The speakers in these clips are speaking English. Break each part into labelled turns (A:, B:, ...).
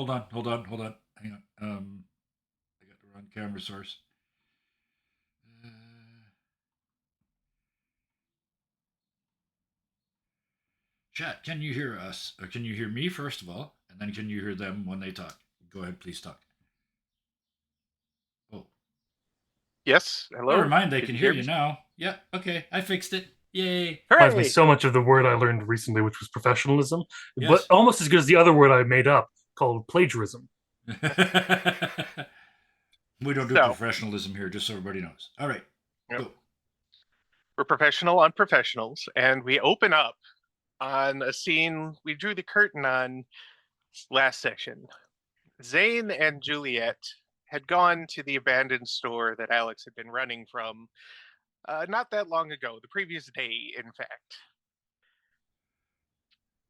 A: hold on. Hang on. I got the wrong camera source. Uh, Chat, can you hear us? Or can you hear me, first of all? And then can you hear them when they talk? Go ahead, please talk. Oh,
B: Yes.
A: never
B: Hello.
A: mind. They
B: Can
A: can
B: you
A: hear
B: hear
A: you
B: me?
A: now. Yeah, okay. I fixed it. Yay.
C: Reminds me
B: Hooray!
C: so much of the word I learned recently, which was professionalism, but
A: Yes.
C: almost as good as the other word I made up called plagiarism.
A: We don't do
B: So,
A: professionalism here, just so everybody knows. All right,
B: yep,
A: go.
B: we're professional on professionals, and we open up on a scene we drew the curtain on last section. Zane and Juliet had gone to the abandoned store that Alex had been running from not that long ago, the previous day, in fact.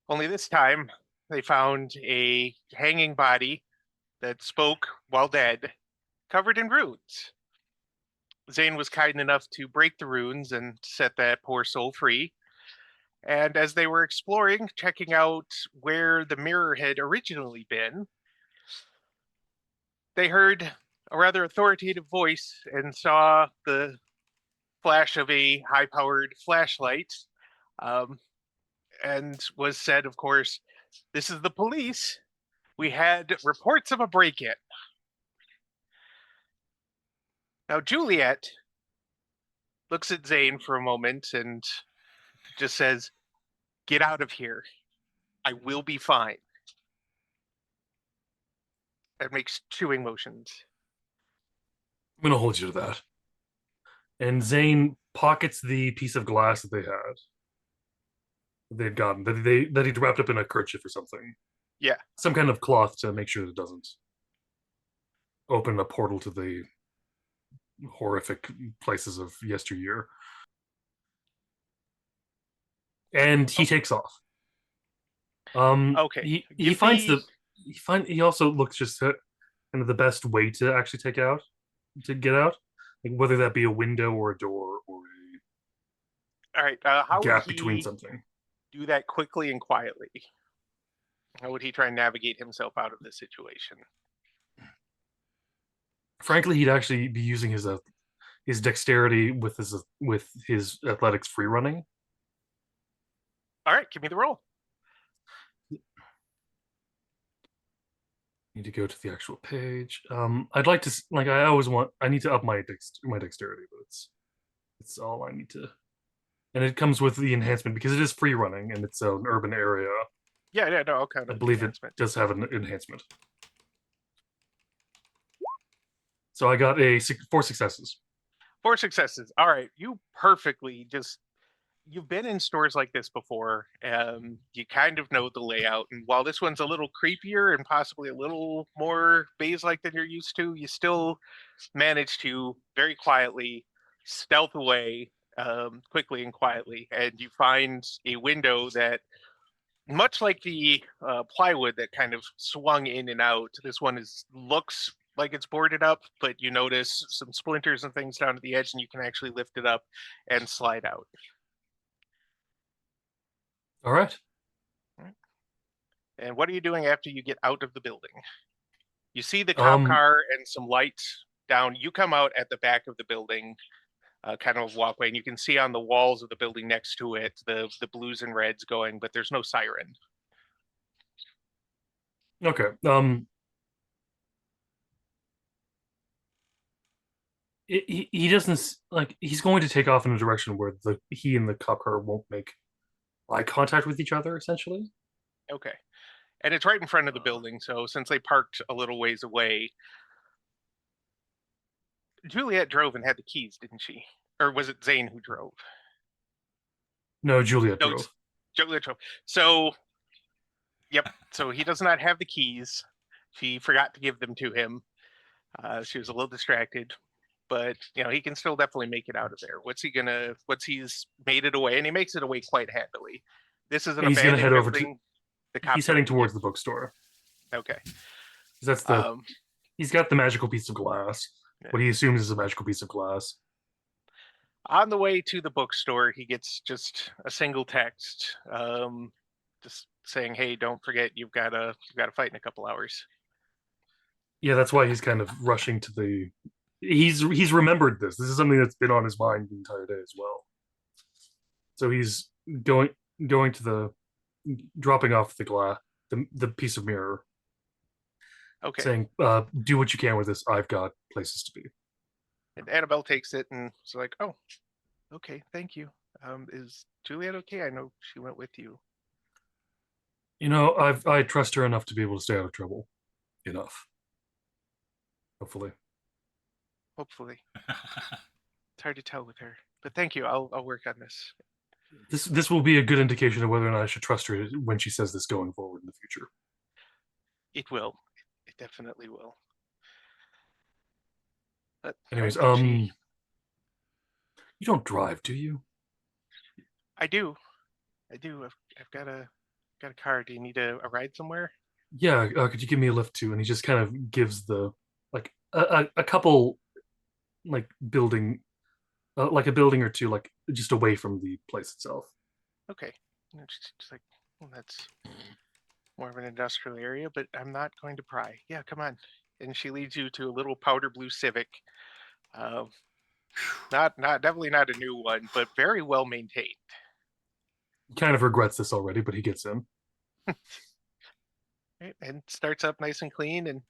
B: Only this time, they found a hanging body that spoke while dead, covered in runes. Zane was kind enough to break the runes and set that poor soul free. And as they were exploring, checking out where the mirror had originally been, they heard a rather authoritative voice and saw the flash of a high powered flashlight. Um, and was said, of course, "This is the police. We had reports of a break in." Now, Juliet looks at Zane for a moment and just says, "Get out of here. I will be fine." And makes chewing motions.
C: I'm going to hold you to that. And Zane pockets the piece of glass that they'd gotten that he'd wrapped up in a kerchief or something,
B: Yeah.
C: some kind of cloth to make sure that it doesn't open a portal to the horrific places of yesteryear. And he
B: Oh,
C: takes off.
B: okay.
C: He
B: Give
C: finds
B: me.
C: he also looks just at kind of the best way to actually get out, like whether that be a window or a door or
B: All right.
C: a
B: How would
C: gap between
B: he
C: something.
B: do that quickly and quietly? How would he try and navigate himself out of this situation?
C: Frankly, he'd actually be using his dexterity with his athletics free running.
B: All right. Give me the roll.
C: Need to go to the actual page. I'd like to like I always want. I need to up my dexterity, but it's all I need to. And it comes with the enhancement because it is free running and it's an urban area.
B: Yeah. Yeah. No, I'll count
C: I
B: it the
C: believe it
B: enhancement.
C: does have an enhancement. So I got four successes.
B: 4 successes. All right. You perfectly just. You've been in stores like this before. You kind of know the layout. And while this one's a little creepier and possibly a little more maze-like than you're used to, you still manage to very quietly stealth away quickly and quietly. And you find a window that, much like the plywood that kind of swung in and out, this one looks like it's boarded up, but you notice some splinters and things down at the edge, and you can actually lift it up and slide out.
C: All right.
B: And what are you doing after you get out of the building? You see the cop
C: Um,
B: car and some lights down. You come out at the back of the building, kind of walkway, and you can see on the walls of the building next to it the blues and reds going, but there's no siren.
C: okay. He doesn't like he's going to take off in a direction where he and the cop car won't make eye contact with each other. Essentially,
B: Okay. And it's right in front of the building, so since they parked a little ways away, Juliet drove and had the keys, didn't she? Or was it Zane who drove?
C: no, Juliet
B: No,
C: drove.
B: Juliet drove. So, yep. So he does not have the keys. She forgot to give them to him. She was a little distracted, but he can still definitely make it out of there. What's he's made it away, and he makes it away quite handily. This is an
C: And he's gonna
B: abandoned
C: head over to.
B: building. The
C: He's
B: cops
C: heading
B: already knew.
C: towards the bookstore.
B: Okay.
C: That's the
B: Um,
C: he's got the magical piece of glass.
B: yeah.
C: What he assumes is a magical piece of glass.
B: On the way to the bookstore, he gets just a single text, just saying, "Hey, don't forget you've got a fight in a couple hours."
C: Yeah, that's why he's kind of rushing to the. He's remembered this. This is something that's been on his mind the entire day as well. So he's going going to the dropping off the glass, the piece of mirror,
B: Okay.
C: saying, "Do what you can with this. I've got places to be."
B: And Annabelle takes it and is like, "Oh, okay, thank you. Is Juliet okay? I know she went with you."
C: I trust her enough to be able to stay out of trouble. Enough, hopefully.
B: Hopefully. It's hard to tell with her, but thank you. I'll work on this.
C: This will be a good indication of whether or not I should trust her when she says this going forward in the future.
B: It will. It definitely will. But I
C: Anyways,
B: think she.
C: you don't drive, do you?
B: I do. I do. I've got a car. Do you need a ride somewhere?
C: Yeah, could you give me a lift too? And he just kind of gives the like a couple like like a building or two, like just away from the place itself.
B: Okay. And she's like, well, that's more of an industrial area, but I'm not going to pry. Yeah, come on. And she leads you to a little powder blue Civic. Uh, not definitely not a new one, but very well maintained.
C: He kind of regrets this already, but he gets in.
B: Right? And starts up nice and clean. And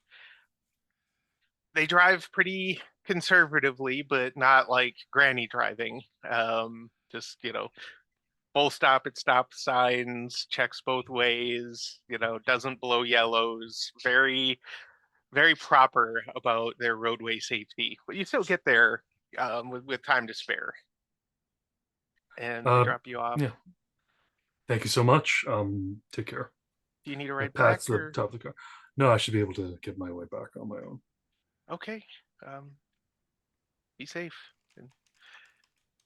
B: they drive pretty conservatively, but not like granny driving. Just full stop at stop signs, checks both ways. Doesn't blow yellows. Very very proper about their roadway safety, but you still get there with time to spare. And they
C: Uh,
B: drop you off.
C: yeah. Thank you so much. Take care.
B: Do you need a
C: Like
B: ride
C: pats
B: back
C: the
B: or
C: top of the car. No, I should be able to get my way back on my own.
B: okay? Um, be safe. And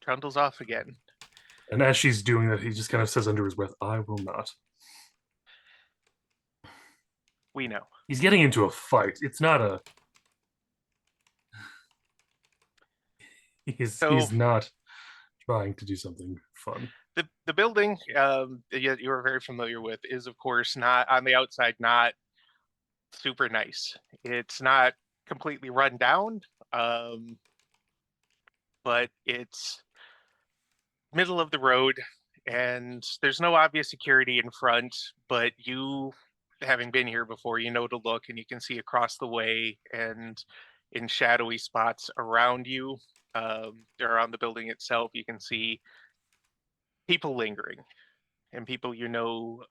B: trundles off again.
C: And as she's doing that, he just kind of says under his breath, "I will not."
B: We know.
C: He's getting into a fight. It's not a.
B: So
C: He's not trying to do something fun.
B: the building you are very familiar with is of course not on the outside, not super nice. It's not completely run down, um, but it's middle of the road and there's no obvious security in front, but you, having been here before, you know to look and you can see across the way and in shadowy spots around you, around the building itself, you can see people lingering, and people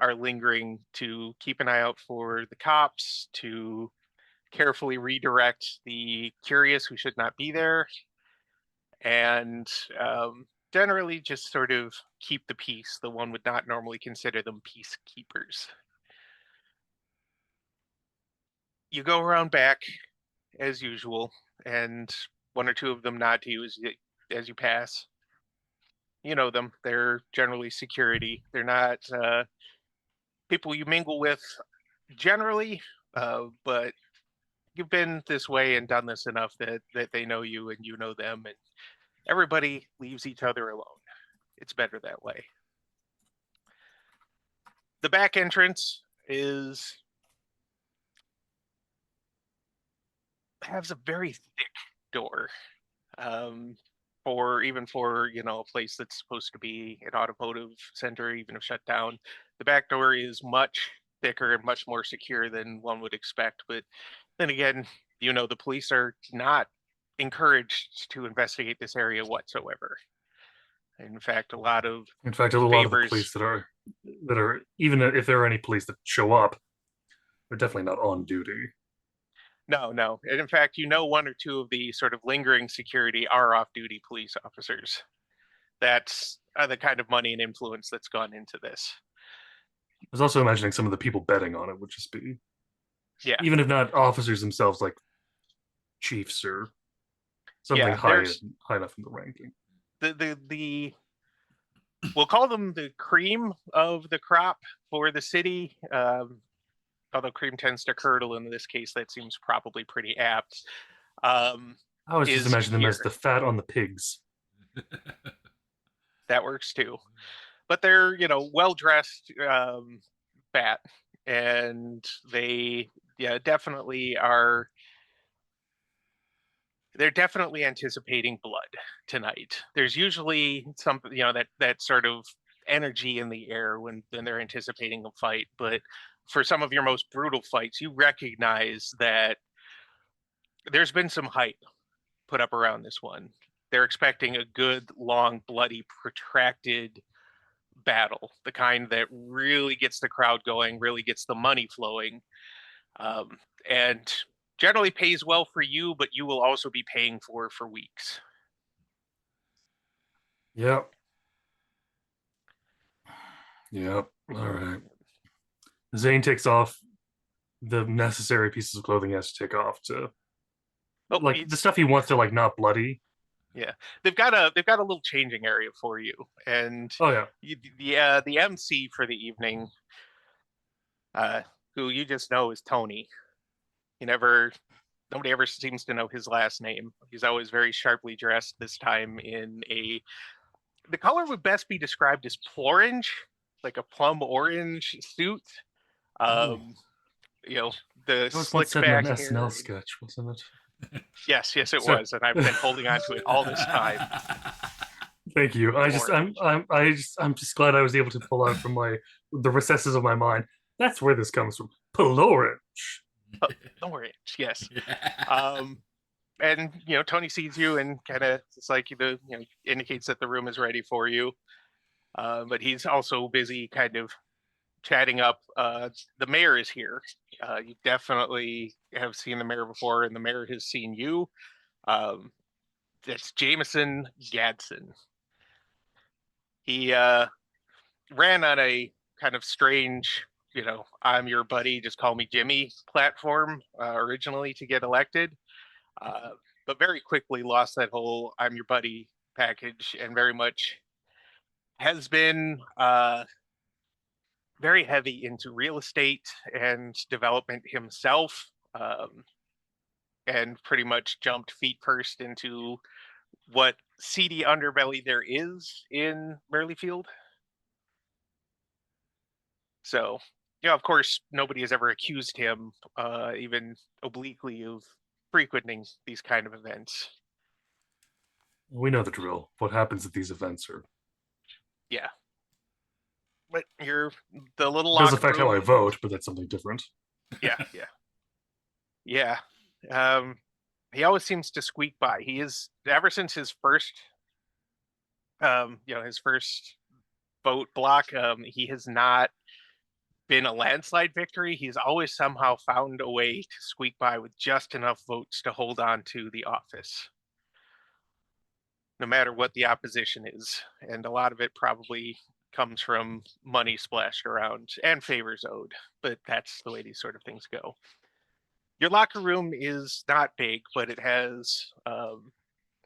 B: are lingering to keep an eye out for the cops, to carefully redirect the curious who should not be there, and generally just sort of keep the peace, though one would not normally consider them peacekeepers. You go around back as usual, and one or two of them nod to you as you pass. You know them. They're generally security. They're not people you mingle with generally, but you've been this way and done this enough that they know you and you know them, and everybody leaves each other alone. It's better that way. The back entrance has a very thick door. Um, for a place that's supposed to be an automotive center, even if shut down, the back door is much thicker and much more secure than one would expect. But then again, the police are not encouraged to investigate this area whatsoever. In fact, a lot of
C: In fact, a lot of the
B: favors.
C: police that are even if there are any police that show up, they're definitely not on duty.
B: No. And in fact, one or two of the sort of lingering security are off-duty police officers. That's the kind of money and influence that's gone into this.
C: I was also imagining some of the people betting on it would just be,
B: Yeah,
C: even if not officers themselves, like chiefs or something
B: yeah. There's
C: high enough in the ranking.
B: the we'll call them the cream of the crop for the city. Although cream tends to curdle in this case, that seems probably pretty apt.
C: I was just
B: Is
C: imagining them as
B: here.
C: the fat on the pigs.
B: That works too. But they're well dressed, fat, and they definitely are they're definitely anticipating blood tonight. There's usually something, that sort of energy in the air when they're anticipating a fight. But for some of your most brutal fights, you recognize that there's been some hype put up around this one. They're expecting a good, long, bloody, protracted battle, the kind that really gets the crowd going, really gets the money flowing, and generally pays well for you, but you will also be paying for weeks.
C: Yep. Yep. All right. Zane takes off the necessary pieces of clothing he has to take off to the stuff he wants to not bloody.
B: Yeah, they've got a little changing area for you, and
C: Oh yeah,
B: the MC for the evening, who you just know is Tony. Nobody ever seems to know his last name. He's always very sharply dressed. This time in the color would best be described as plorange, like a plum orange suit. The
C: that was once
B: slicked
C: said in an
B: back
C: SNL
B: hair.
C: sketch, wasn't it?
B: Yes, it was, and I've been holding on to it all this time.
C: Thank you. I'm just glad I was able to pull out from the recesses of my mind. That's where this comes from. Plorange.
B: Orange, yes. And Tony sees you and kind of it's like indicates that the room is ready for you. But he's also busy kind of chatting up. The mayor is here. You definitely have seen the mayor before, and the mayor has seen you. That's Jameson Gadsden. He ran on a kind of strange, I'm your buddy, just call me Jimmy platform originally to get elected, but very quickly lost that whole I'm your buddy package and very much has been very heavy into real estate and development himself, and pretty much jumped feet first into what seedy underbelly there is in Merlefield. So, of course, nobody has ever accused him, even obliquely, of frequenting these kind of events.
C: We know the drill. What happens at these events
B: Yeah. But the little
C: does
B: locker
C: affect
B: room,
C: how I vote, but that's something different.
B: Yeah. He always seems to squeak by. He is, ever since his first, his first vote block, he has not been a landslide victory. He's always somehow found a way to squeak by with just enough votes to hold on to the office, no matter what the opposition is. And a lot of it probably comes from money splashed around and favors owed, but that's the way these sort of things go. Your locker room is not big, but it has,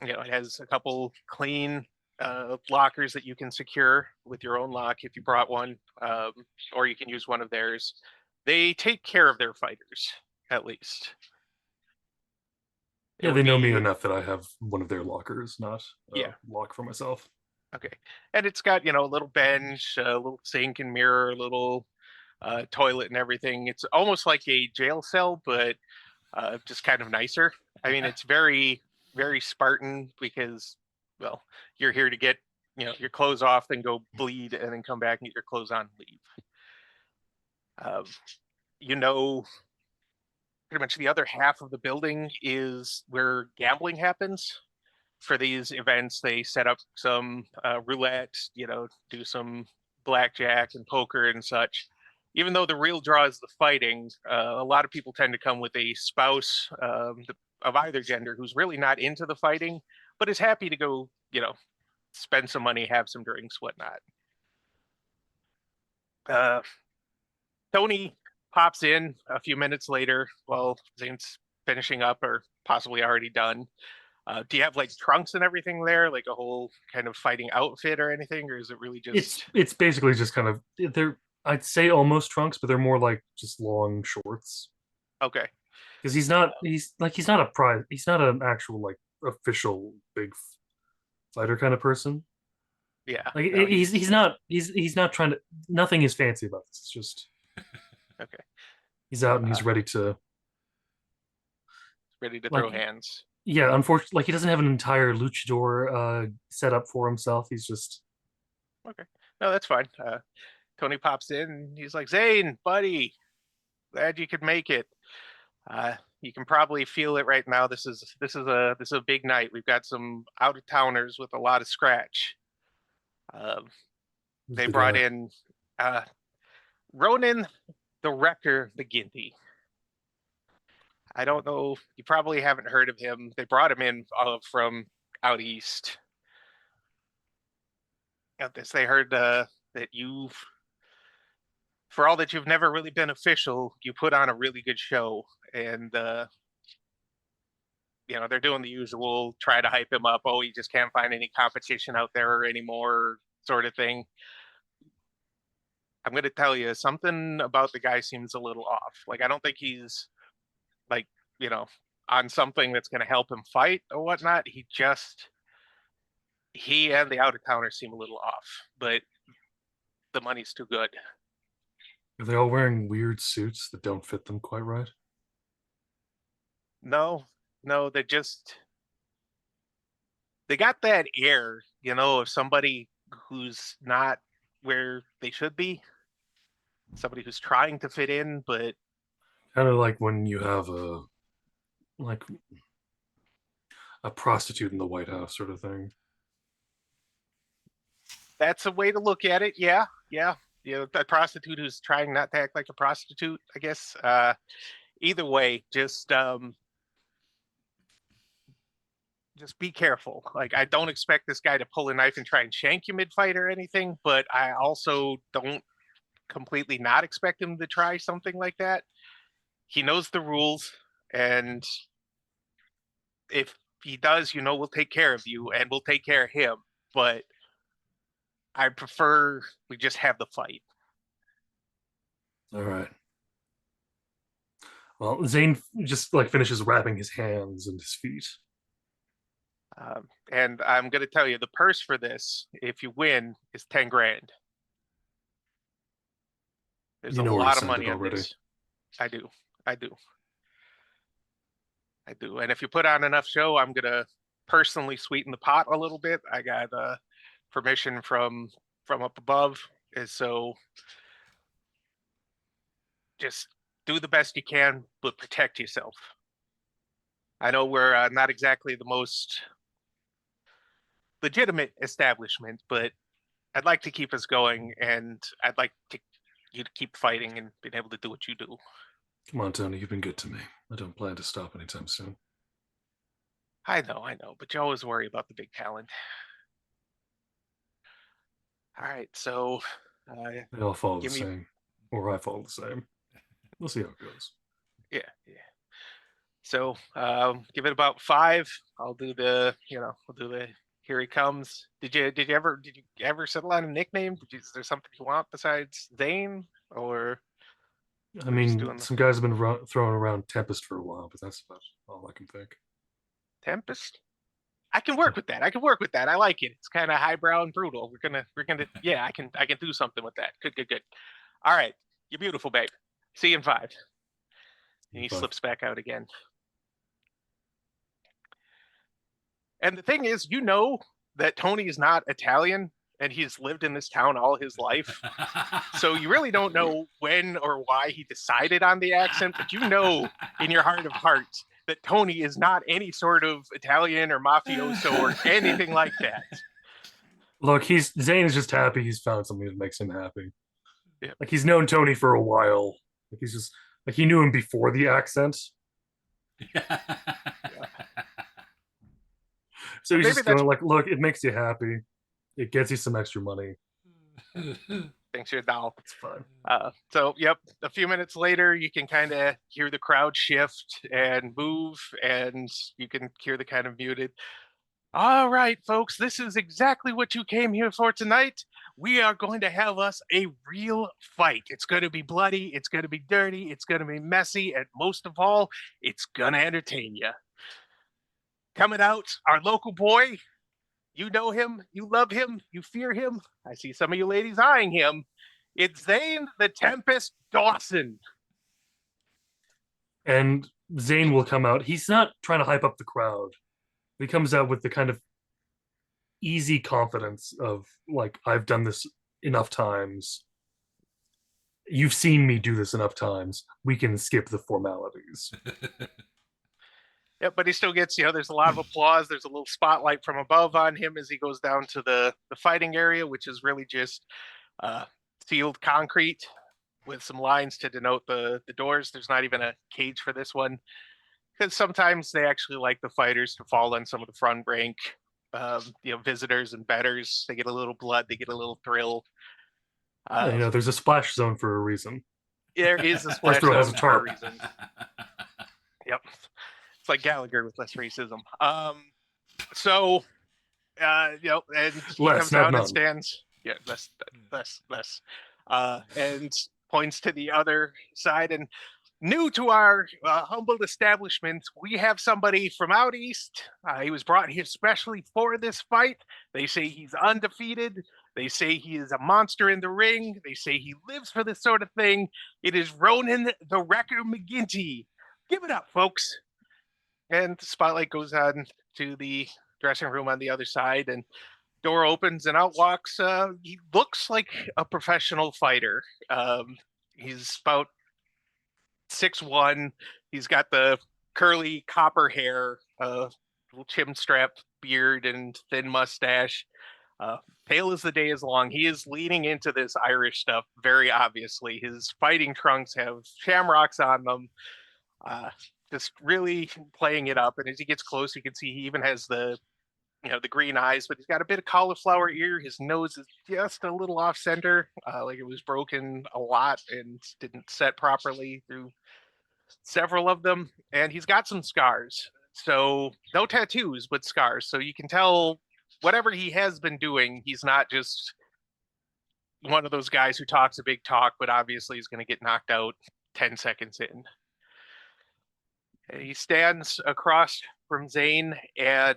B: it has a couple clean lockers that you can secure with your own lock if you brought one, or you can use one of theirs. They take care of their fighters, at least.
C: Yeah, they know me enough that I have one of their lockers, not a lock for myself.
B: Okay. And it's got, a little bench, a little sink and mirror, a little toilet and everything. It's almost like a jail cell, but just kind of nicer. I mean, it's very, very Spartan because, well, you're here to get, your clothes off, then go bleed, and then come back and get your clothes on and leave. Pretty much the other half of the building is where gambling happens. For these events, they set up some roulette, do some blackjack and poker and such. Even though the real draw is the fighting, a lot of people tend to come with a spouse of either gender who's really not into the fighting, but is happy to go, spend some money, have some drinks, whatnot. Tony pops in a few minutes later while Zane's finishing up or possibly already done. Do you have like trunks and everything there, like a whole kind of fighting outfit or anything, or is it really just?
C: It's basically just kind of I'd say almost trunks, but they're more like just long shorts.
B: Okay.
C: Because he's not an actual like official big fighter kind of person.
B: Yeah.
C: Like no, he's not trying to. Nothing is fancy about this. It's just
B: okay.
C: He's out and he's ready to
B: throw hands.
C: Yeah, unfortunately, like he doesn't have an entire luchador set up for himself. He's just
B: Okay, no, that's fine. Tony pops in and he's like, Zane, buddy, glad you could make it. You can probably feel it right now. This is a big night. We've got some out of towners with a lot of scratch. Um,
C: who's
B: they
C: the
B: brought
C: guy.
B: in uh, Ronan the Wrecker McGinty. I don't know. You probably haven't heard of him. They brought him in from out east. Got this. They heard that for all that you've never really been official, you put on a really good show, and they're doing the usual, try to hype him up. Oh, he just can't find any competition out there anymore, sort of thing. I'm going to tell you something about the guy seems a little off. Like, I don't think he's like, you know, on something that's going to help him fight or whatnot. He and the out of towners seem a little off, but the money's too good.
C: Are they all wearing weird suits that don't fit them quite right?
B: No, no, they got that air, of somebody who's not where they should be, somebody who's trying to fit in, but
C: Kind of like when you have like a prostitute in the White House sort of thing.
B: that's a way to look at it. Yeah, yeah. A prostitute who's trying not to act like a prostitute, I guess. Either way, just be careful. Like, I don't expect this guy to pull a knife and try and shank you mid-fight or anything, but I also don't completely not expect him to try something like that. He knows the rules, and if he does, we'll take care of you and we'll take care of him. But I prefer we just have the fight.
C: All right. Well, Zane just like finishes wrapping his hands and his feet.
B: And I'm going to tell you, the purse for this, if you win, is 10 grand. There's
C: You
B: a
C: know where to
B: lot of
C: send
B: money
C: it
B: on
C: already.
B: this. I do. I do. I do. And if you put on enough show, I'm going to personally sweeten the pot a little bit. I got permission from up above. And so just do the best you can, but protect yourself. I know we're not exactly the most legitimate establishment, but I'd like to keep us going, and I'd like you to keep fighting and being able to do what you do.
C: Come on, Tony, you've been good to me. I don't plan to stop anytime soon.
B: I know, but you always worry about the big talent. All right, so
C: They all follow the
B: give me,
C: same, or I follow the same. We'll see how it goes.
B: yeah. So give it about 5. I'll do the here he comes. Did you ever settle on a nickname? Is there something you want besides Zane, or
C: I
B: we're just
C: mean,
B: doing the
C: some guys have been throwing around Tempest for a while, but that's about all I can think.
B: Tempest? I can work with that. I like it. It's kind of highbrow and brutal. We're gonna yeah, I can do something with that. Good. All right. You're beautiful, babe. See you in 5. And he
C: Bye.
B: slips back out again. And the thing is, that Tony is not Italian and he's lived in this town all his life. So you really don't know when or why he decided on the accent, but in your heart of hearts that Tony is not any sort of Italian or mafioso or anything like that.
C: Look, Zane is just happy he's found something that makes him happy.
B: Yeah.
C: Like he's known Tony for a while. Like he's just like he knew him before the accent. So he's
B: Maybe
C: just
B: that's
C: going like, look, it makes you happy. It gets you some extra money.
B: thanks your doll.
C: It's fine.
B: So yep, a few minutes later, you can kind of hear the crowd shift and move, and you can hear the kind of muted. All right, folks, this is exactly what you came here for tonight. We are going to have us a real fight. It's going to be bloody, it's going to be dirty, it's going to be messy, and most of all, it's going to entertain you. Coming out, our local boy. You know him, you love him, you fear him. I see some of you ladies eyeing him. It's Zane the Tempest Dawson.
C: And Zane will come out. He's not trying to hype up the crowd. He comes out with the kind of easy confidence of like, I've done this enough times. You've seen me do this enough times. We can skip the formalities.
B: Yeah, but he still gets, there's a lot of applause. There's a little spotlight from above on him as he goes down to the fighting area, which is really just sealed concrete with some lines to denote the doors. There's not even a cage for this one, because sometimes they actually like the fighters to fall on some of the front rank, visitors and betters. They get a little blood, they get a little thrill.
C: There's a splash zone for a reason.
B: There is a splash
C: throw has
B: zone
C: a
B: for a
C: tarp.
B: reason. Yep, it's like Gallagher with less racism. So, and he
C: Less,
B: comes
C: not
B: down
C: none.
B: and stands. Yeah, less. And points to the other side. And new to our humble establishment, we have somebody from out east. He was brought here specially for this fight. They say he's undefeated. They say he is a monster in the ring. They say he lives for this sort of thing. It is Ronan the Wrecker McGinty. Give it up, folks. And the spotlight goes on to the dressing room on the other side, and door opens and out walks. He looks like a professional fighter. He's about 6'1". He's got the curly copper hair, little chin strap beard, and thin mustache. Pale as the day is long. He is leaning into this Irish stuff very obviously. His fighting trunks have shamrocks on them. Just really playing it up. And as he gets close, you can see he even has the green eyes, but he's got a bit of cauliflower ear. His nose is just a little off center, like it was broken a lot and didn't set properly through several of them. And he's got some scars. So no tattoos, but scars. So you can tell whatever he has been doing, he's not just one of those guys who talks a big talk, but obviously he's going to get knocked out 10 seconds in. And he stands across from Zane, and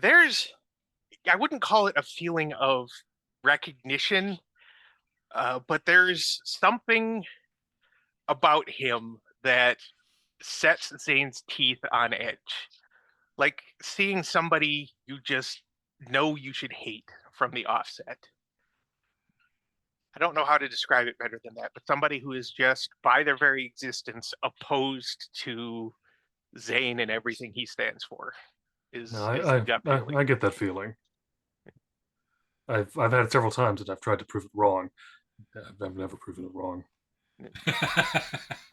B: I wouldn't call it a feeling of recognition, but there's something about him that sets Zane's teeth on edge. Like seeing somebody you just know you should hate from the offset. I don't know how to describe it better than that, but somebody who is just, by their very existence, opposed to Zane and everything he stands for. Is the gut feeling.
C: I get that feeling. I've had it several times and I've tried to prove it wrong. I've never proven it wrong.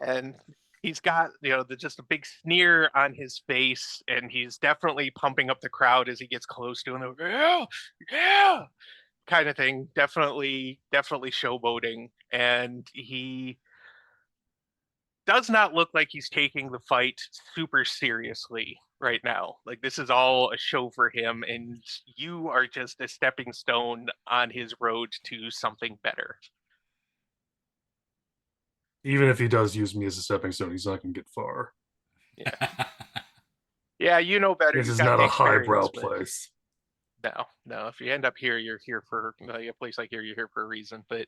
B: And he's got just a big sneer on his face, and he's definitely pumping up the crowd as he gets close to him. Yeah, kind of thing. Definitely showboating, and he does not look like he's taking the fight super seriously right now. Like this is all a show for him, and you are just a stepping stone on his road to something better.
C: Even if he does use me as a stepping stone, he's not going to get far.
B: Yeah, you know better.
C: This is not a highbrow place.
B: No. If you end up here, you're here for a place like here. You're here for a reason. But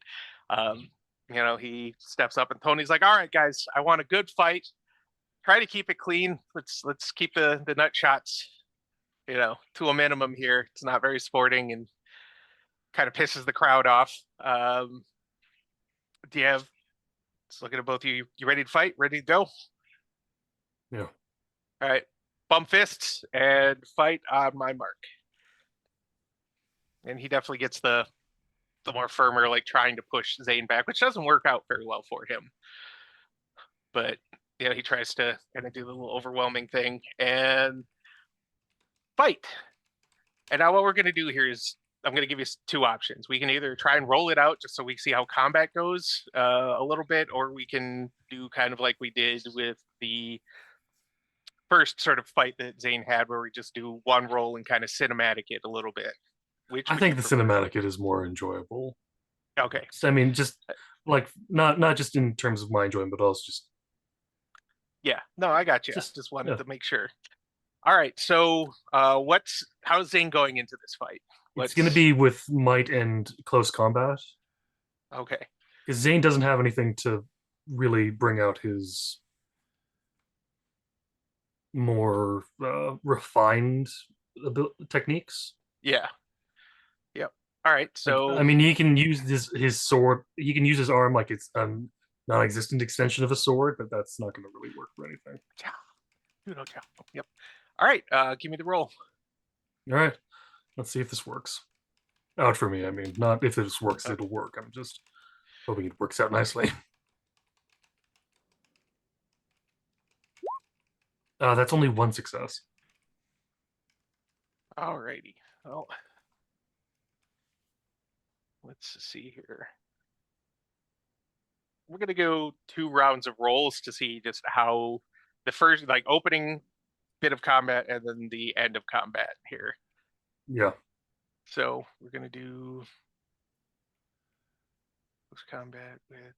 B: he steps up, and Tony's like, "All right, guys, I want a good fight. Try to keep it clean. Let's keep the nut shots, to a minimum here. It's not very sporting and kind of pisses the crowd off. Do you have? Just looking at both of you. You ready to fight? Ready to go?
C: Yeah.
B: All right. Bump fists and fight on my mark." And he definitely gets the more firmer, like trying to push Zane back, which doesn't work out very well for him. But he tries to kind of do the little overwhelming thing and fight. And now what we're going to do here is I'm going to give you two options. We can either try and roll it out just so we see how combat goes a little bit, or we can do kind of like we did with the first sort of fight that Zane had, where we just do one roll and kind of cinematic it a little bit.
C: I think the cinematic it is more enjoyable.
B: Okay.
C: I mean, just like not just in terms of my enjoyment, but also just.
B: Yeah. No, I got you. Just wanted to make sure. All right. So, how's Zane going into this fight?
C: It's going to be with might and close combat.
B: Okay.
C: Because Zane doesn't have anything to really bring out his more refined techniques.
B: Yeah. Yep. All right.
C: Like,
B: So
C: I mean, he can use his sword. He can use his arm like it's a non-existent extension of a sword, but that's not going to really work for anything.
B: Yep. All right. Give me the roll.
C: All right, let's see if this works. Out for me, I mean, not if this works,
B: Okay.
C: it'll work. I'm just hoping it works out nicely. That's only one success.
B: All righty. Well, let's see here. We're gonna go 2 rounds of rolls to see just how the first, like, opening bit of combat and then the end of combat here.
C: Yeah.
B: So we're gonna do close combat with.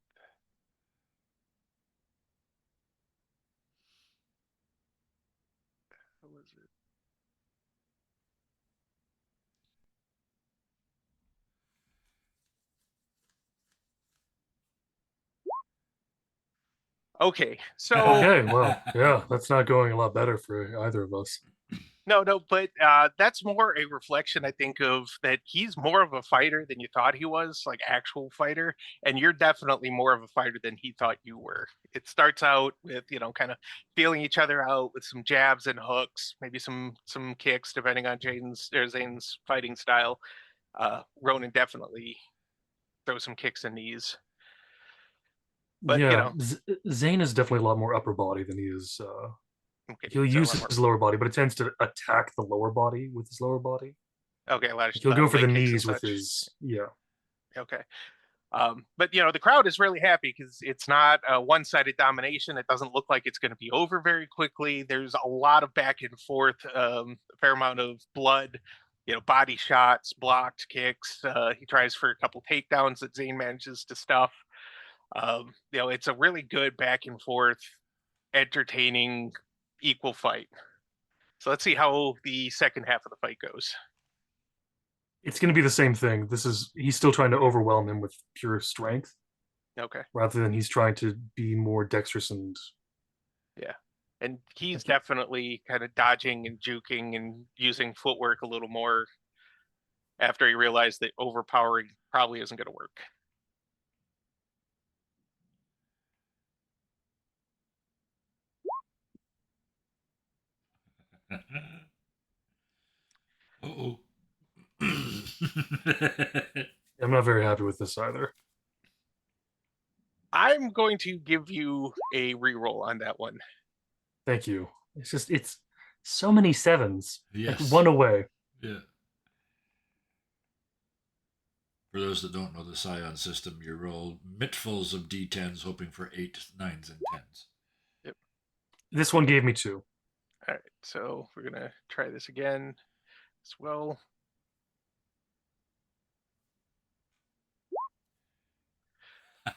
B: What was it? Okay, so
C: Okay. Well, yeah, that's not going a lot better for either of us.
B: no, but that's more a reflection, I think, of that he's more of a fighter than you thought he was, like actual fighter, and you're definitely more of a fighter than he thought you were. It starts out with kind of feeling each other out with some jabs and hooks, maybe some kicks, depending on Zane's fighting style. Ronan definitely throws some kicks and knees, but
C: Yeah, Zane is definitely a lot more upper body than he is.
B: okay,
C: He'll
B: so a
C: use
B: lot more.
C: his lower body, but it tends to attack the lower body with his lower body.
B: Okay, a lot
C: Like, he'll
B: lot
C: go
B: of
C: for the
B: leg kicks and
C: knees with
B: such.
C: his yeah.
B: Okay. But the crowd is really happy because it's not a one-sided domination. It doesn't look like it's going to be over very quickly. There's a lot of back and forth, a fair amount of blood, body shots, blocked kicks. He tries for a couple takedowns that Zane manages to stuff. It's a really good back and forth, entertaining, equal fight. So let's see how the second half of the fight goes.
C: It's going to be the same thing. He's still trying to overwhelm him with pure strength
B: Okay.
C: rather than he's trying to be more dexterous and
B: Yeah. And he's
C: like,
B: definitely kind of dodging and juking and using footwork a little more after he realized that overpowering probably isn't going to work.
A: Uh-oh.
C: I'm not very happy with this either.
B: I'm going to give you a reroll on that one.
C: Thank you. It's so many sevens.
A: Yes.
C: Like one away.
A: Yeah. For those that don't know the Scion system, you roll mittfuls of d10s, hoping for 8s, 9s, and 10s.
B: Yep.
C: This one gave me 2.
B: All right. So we're going to try this again as well.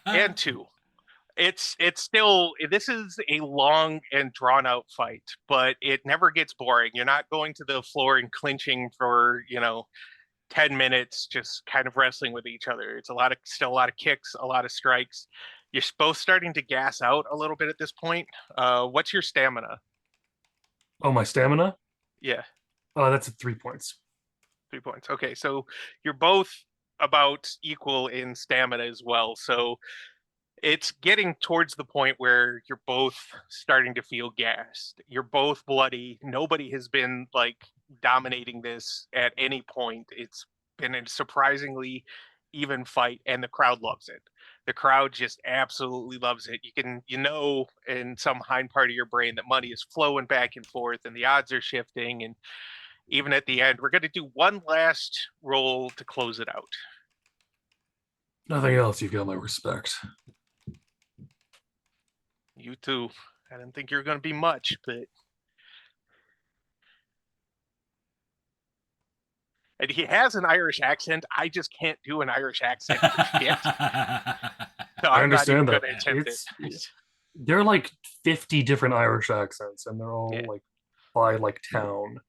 B: And 2. It's still, this is a long and drawn out fight, but it never gets boring. You're not going to the floor and clinching for 10 minutes just kind of wrestling with each other. It's still a lot of kicks, a lot of strikes. You're both starting to gas out a little bit at this point. What's your stamina?
C: Oh, my stamina?
B: Yeah,
C: Oh, that's at 3 points.
B: 3 points. Okay, so you're both about equal in stamina as well. So it's getting towards the point where you're both starting to feel gassed. You're both bloody. Nobody has been like dominating this at any point. It's been a surprisingly even fight, and the crowd loves it. The crowd just absolutely loves it. In some hind part of your brain that money is flowing back and forth and the odds are shifting. And even at the end, we're going to do one last roll to close it out.
C: Nothing else, you've got my respect.
B: You too. I didn't think you were going to be much, but. And he has an Irish accent. I just can't do an Irish accent for shit. So
C: I
B: I'm not even
C: understand that.
B: going to attempt it.
C: There are like 50 different Irish accents, and they're all
B: Yeah.
C: like by like town.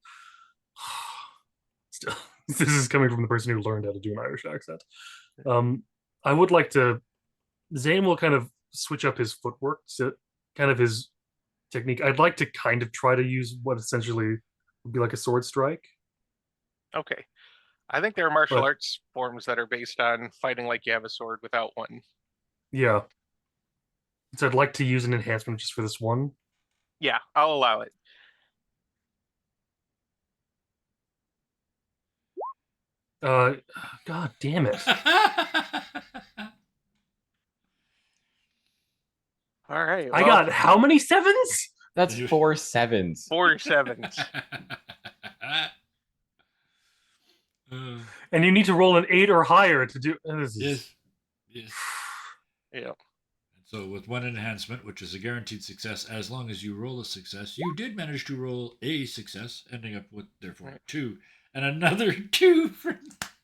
C: Still, this is coming from the person who learned how to do an Irish accent. I would like to. Zane will kind of switch up his footwork to kind of his technique. I'd like to kind of try to use what essentially would be like a sword strike.
B: Okay. I think there are martial
C: But-
B: arts forms that are based on fighting like you have a sword without one.
C: Yeah. So I'd like to use an enhancement just for this one.
B: Yeah, I'll allow it.
C: God damn it.
B: All right.
C: I
B: Well,
C: got how many sevens?
D: That's
A: Did you-
D: 4 sevens.
B: 4 sevens.
A: Uh,
C: And you need to roll an 8 or higher to do this.
A: yes. Yes.
B: Yeah.
A: So with one enhancement, which is a guaranteed success, as long as you roll a success, you did manage to roll a success, ending up with therefore
B: Right.
A: 2, and another 2 for.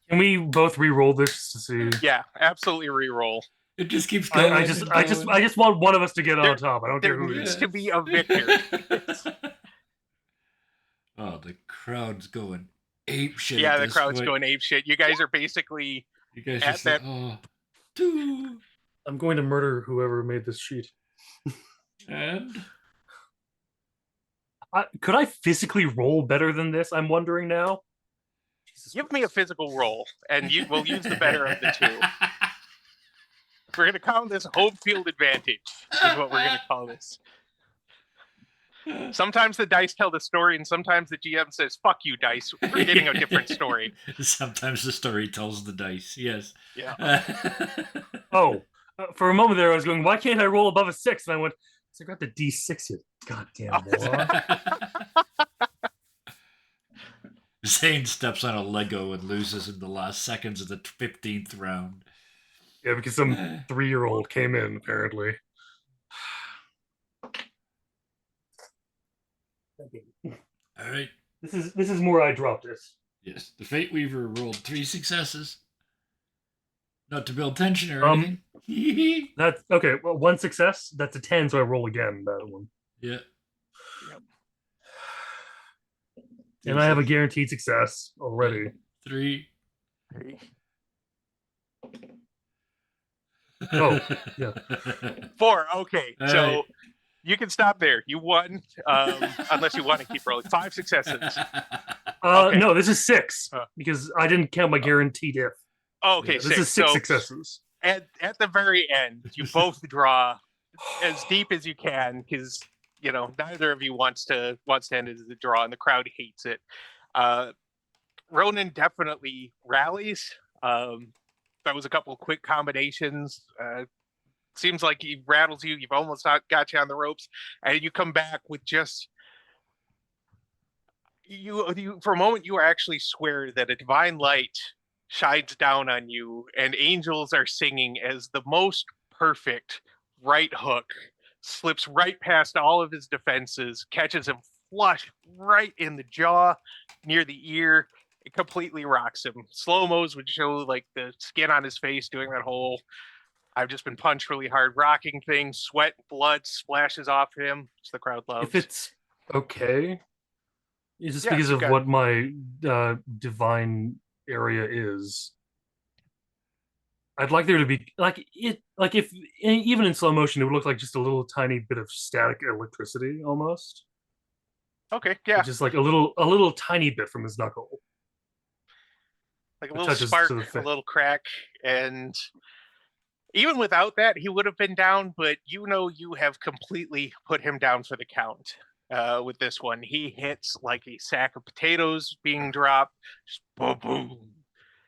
C: Can we both re-roll this to see?
B: Yeah, absolutely re-roll.
A: It just keeps going.
C: I just want one of us to get
B: There-
C: on top. I don't care
B: there
C: who it
B: needs
C: is.
B: to be a victor.
A: Oh, the crowd's going ape shit.
B: Yeah,
A: at
B: the
A: this
B: crowd's
A: point.
B: going ape shit. You guys are basically
A: You guys
B: at
A: just
B: that-
A: like, oh, 2
C: I'm going to murder whoever made this sheet.
A: and
C: Could I physically roll better than this? I'm wondering now. Jesus
B: give me a
C: Christ.
B: physical roll, and we'll use the better of the two. We're gonna call this home field advantage. Is what we're gonna call this. Sometimes the dice tell the story, and sometimes the GM says, "Fuck you, dice. We're getting a different story."
A: Sometimes the story tells the dice. Yes.
B: Yeah.
C: Oh, for a moment there, I was going, why can't I roll above a 6? And I went, so I got the D6 here. Goddamn moron.
A: Zane steps on a Lego and loses in the last seconds of the 15th round.
C: Yeah, because some 3-year-old came in, apparently.
A: All right.
C: This is more I dropped this.
A: Yes. The Fate Weaver rolled 3 successes. Not to build tension or
C: Um,
A: anything.
C: That's okay. Well, 1 success. That's a 10, so I roll again. That one.
A: Yeah.
C: And I have a guaranteed success already.
A: 3.
C: Oh, yeah.
B: 4. Okay,
A: All
B: so
A: right.
B: you can stop there. You won, unless you want to keep rolling. 5 successes. Okay.
C: No, this is 6
B: Huh.
C: because I didn't count my guaranteed if.
B: Oh, okay,
A: Yeah,
C: This is 6
B: So
C: successes.
B: at the very end, you both draw as deep as you can because neither of you wants to end it as a draw, and the crowd hates it. Ronan definitely rallies. That was a couple quick combinations. Seems like he rattles you. You've almost got you on the ropes, and you come back with just you. For a moment, you actually swear that a divine light shines down on you, and angels are singing as the most perfect right hook slips right past all of his defenses, catches him flush right in the jaw, near the ear. It completely rocks him. Slow-mos would show like the skin on his face doing that whole I've just been punched really hard rocking thing. Sweat, blood splashes off him, which the crowd loves.
C: If it's okay, it's just
B: Yeah,
C: because
B: you
C: of
B: got
C: what my divine area is. I'd like there to be if even in slow motion it would look like just a little tiny bit of static electricity almost.
B: Okay, yeah,
C: Just like a little tiny bit from his knuckle.
B: like a
C: it
B: little
C: touches
B: spark,
C: to the
B: a
C: fa-
B: little crack, and even without that, he would have been down. But you have completely put him down for the count. With this one, he hits like a sack of potatoes being dropped, just boom, boom,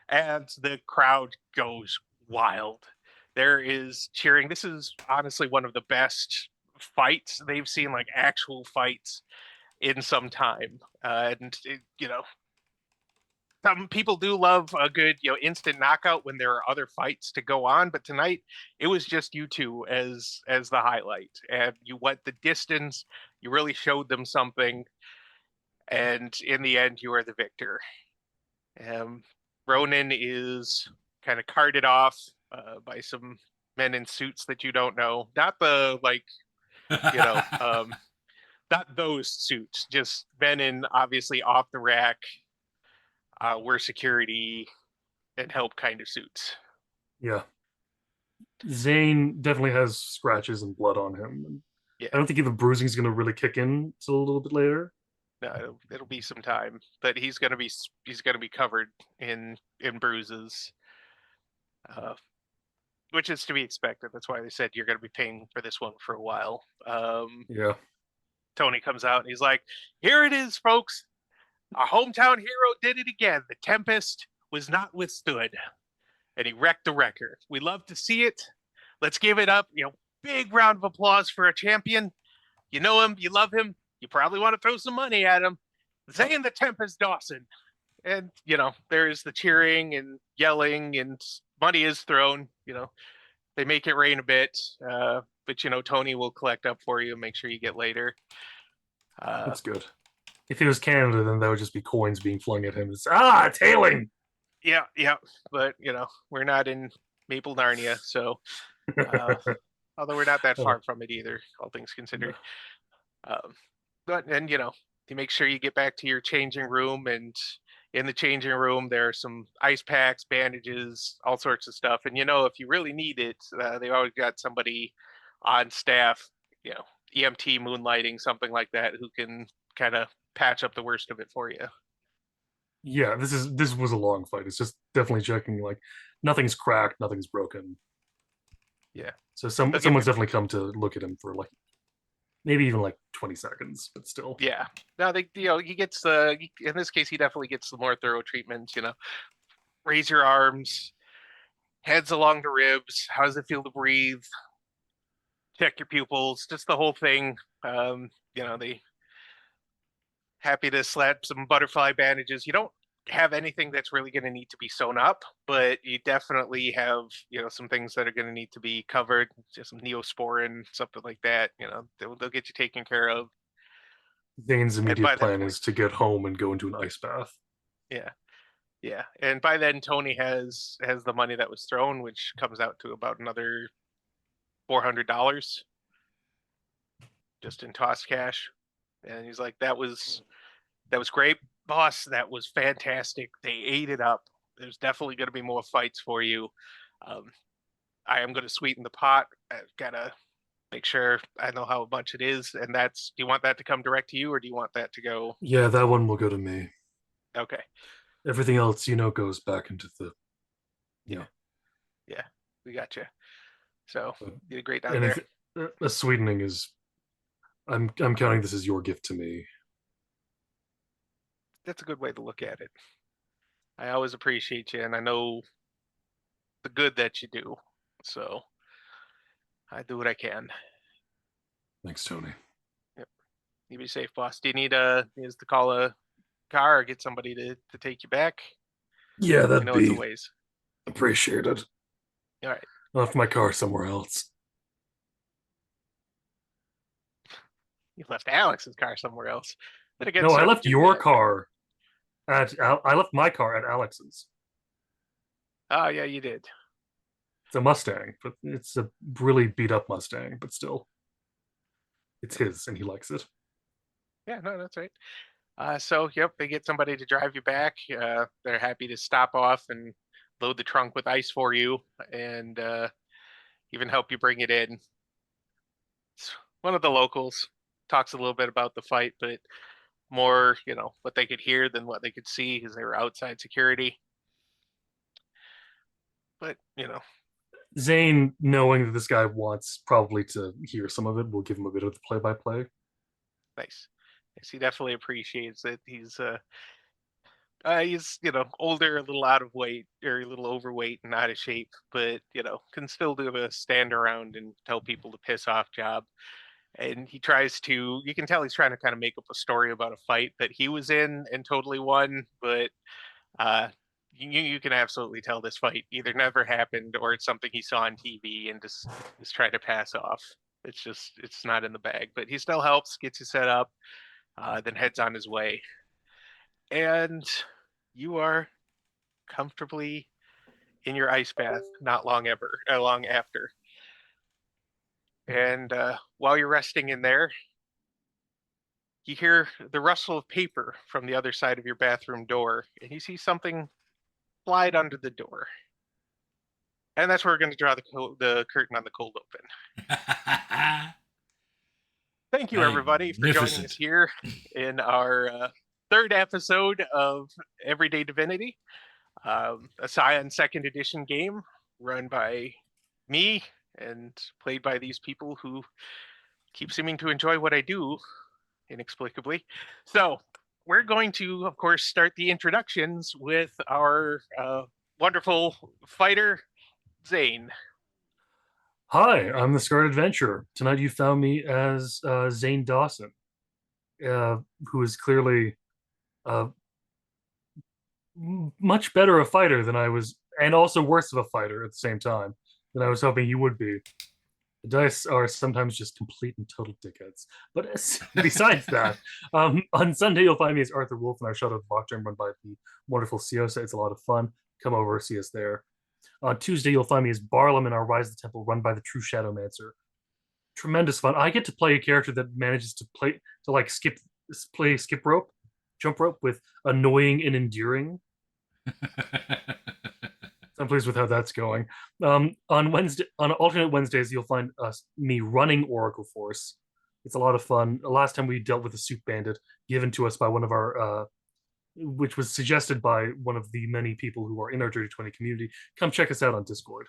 B: and the crowd goes wild. There is cheering. This is honestly one of the best fights they've seen, like actual fights in some time. Some people do love a good, instant knockout when there are other fights to go on, but tonight it was just you two as the highlight, and you went the distance. You really showed them something, and in the end, you are the victor. Ronan is kind of carted off by some men in suits that you don't know. Not the not those suits. Just men in obviously off the rack, wear security and help kind of suits.
C: Yeah. Zane definitely has scratches and blood on him.
B: Yeah,
C: I don't think the bruising is going to really kick in till a little bit later.
B: no, it'll be some time, but he's gonna be covered in bruises, uh, which is to be expected. That's why they said you're gonna be paying for this one for a while.
C: Yeah.
B: Tony comes out and he's like, "Here it is, folks. Our hometown hero did it again. The Tempest was not withstood, and he wrecked the record. We love to see it. Let's give it up. Big round of applause for a champion. You know him, you love him. You probably want to throw some money at him. Zane the Tempest Dawson." And there's the cheering and yelling, and money is thrown. They make it rain a bit, but Tony will collect up for you and make sure you get later.
C: That's good. If it was Canada, then that would just be coins being flung at him. It's tailing.
B: Yeah, but we're not in Maple Narnia, so although we're not that far from it either, all things considered. But and to make sure you get back to your changing room, and in the changing room there are some ice packs, bandages, all sorts of stuff. And if you really need it, they always got somebody on staff, EMT moonlighting, something like that, who can kind of patch up the worst of it for you.
C: Yeah, this was a long fight. It's just definitely checking like nothing's cracked, nothing's broken.
B: Yeah.
C: So
B: They'll
C: someone's definitely come to look at him for like maybe even like 20 seconds, but still.
B: Yeah. No, he gets in this case he definitely gets the more thorough treatment. Raise your arms, heads along the ribs. How does it feel to breathe? Check your pupils, just the whole thing. They happy to slap some butterfly bandages. You don't have anything that's really going to need to be sewn up, but you definitely have, some things that are going to need to be covered, just some neosporin, something like that. They'll get you taken care of.
C: Zane's
B: And
C: immediate
B: by that
C: plan
B: point,
C: is to get home and go into an ice bath.
B: yeah, yeah. And by then, Tony has the money that was thrown, which comes out to about another $400 just in tossed cash. And he's like, "That was great, boss. That was fantastic. They ate it up. There's definitely going to be more fights for you. Um, I am going to sweeten the pot. I've got to make sure I know how much it is. And do you want that to come direct to you, or do you want that to go?
C: Yeah, that one will go to me.
B: Okay.
C: Everything else, goes back into the
B: Yeah. We got you. So you did great down there.
C: anything. A sweetening is. I'm counting this as your gift to me.
B: That's a good way to look at it. I always appreciate you, and I know the good that you do. So I do what I can.
C: Thanks, Tony.
B: Yep. You be safe, boss. Do you need to call a car or get somebody to take you back?
C: Yeah,
B: I
C: that'd
B: know it's a
C: be
B: ways.
C: appreciated.
B: All right.
C: I left my car somewhere else.
B: You left Alex's car somewhere else. But again,
C: No, I
B: so
C: left
B: did you,
C: your
B: man.
C: car I left my car at Alex's.
B: Oh yeah, you did.
C: It's a Mustang, but it's a really beat up Mustang, but still, it's his and he likes it.
B: Yeah, no, that's right. So yep, they get somebody to drive you back. They're happy to stop off and load the trunk with ice for you, and even help you bring it in. It's one of the locals talks a little bit about the fight, but more, what they could hear than what they could see because they were outside security. But
C: Zane, knowing that this guy wants probably to hear some of it, will give him a bit of the play by play.
B: nice. Yes, he definitely appreciates it. He's older, a little out of weight or a little overweight and out of shape, but can still do the stand around and tell people to piss off job. And he tries to, you can tell he's trying to kind of make up a story about a fight that he was in and totally won, but uh, you can absolutely tell this fight either never happened or it's something he saw on TV and just trying to pass off. It's not in the bag, but he still helps, gets you set up, then heads on his way. And you are comfortably in your ice bath not long after. And while you're resting in there, you hear the rustle of paper from the other side of your bathroom door, and you see something slide under the door. And that's where we're going to draw the curtain on the cold open. Thank you, everybody, for joining us
A: Magnificent.
B: here in our third episode of Everyday Divinity, a Scion Second Edition game run by me and played by these people who keep seeming to enjoy what I do inexplicably. So, we're going to, of course, start the introductions with our wonderful fighter, Zane.
C: Hi, I'm the Scarred Adventurer. Tonight you found me as Zane Dawson, who is clearly uh, much better a fighter than I was, and also worse of a fighter at the same time than I was hoping you would be. The dice are sometimes just complete and total dickheads. But besides that, on Sunday you'll find me as Arthur Wolf in our Shadow of the Lockdown run by the wonderful Siosa. It's a lot of fun. Come over, see us there. On Tuesday you'll find me as Barlam in our Rise of the Temple run by the True Shadowmancer. Tremendous fun. I get to play a character that manages to skip rope, jump rope with annoying and endearing. I'm pleased with how that's going. On alternate Wednesdays, you'll find me running Oracle Force. It's a lot of fun. Last time we dealt with a Soup Bandit given to us by one of our, which was suggested by one of the many people who are in our Dirty 20 community. Come check us out on Discord.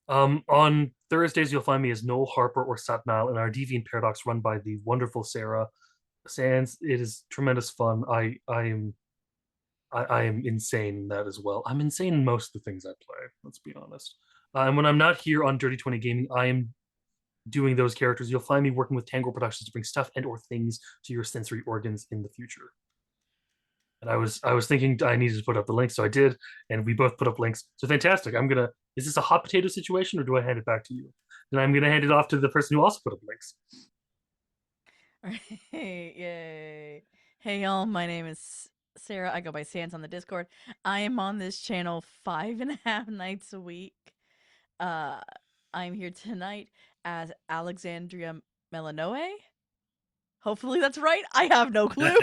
C: On Thursdays, you'll find me as Noel Harper or Satnile in our Deviant Paradox run by the wonderful Sarah Sands. It is tremendous fun. I am insane in that as well. I'm insane in most of the things I play, let's be honest. And when I'm not here on Dirty 20 Gaming, I am doing those characters. You'll find me working with Tangle Productions to bring stuff and or things to your sensory organs in the future. And I was thinking I needed to put up the link, so I did, and we both put up links. So fantastic. Is this a hot potato situation, or do I hand it back to you? Then I'm gonna hand it off to the person who also put up links.
D: Hey, yay. Hey, y'all. My name is Sarah. I go by Sans on the Discord. I am on this channel 5.5 nights a week. I'm here tonight as Alexandria Melanoe. Hopefully that's right. I have no clue.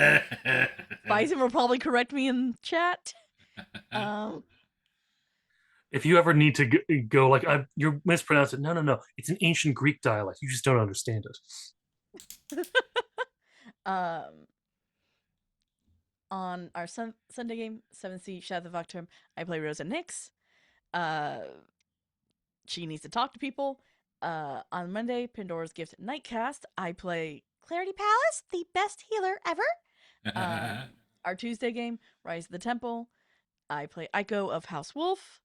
D: Bison will probably correct me in chat.
C: If you ever need to go like you're mispronouncing it. No. It's an ancient Greek dialect. You just don't understand it.
D: On our Sunday game, 7th Shadow of October, I play Rosa Nix. She needs to talk to people. On Monday, Pandora's Gift Nightcast, I play Clarity Palace, the best healer ever. Our Tuesday game, Rise of the Temple, I play Aiko of House Wolf.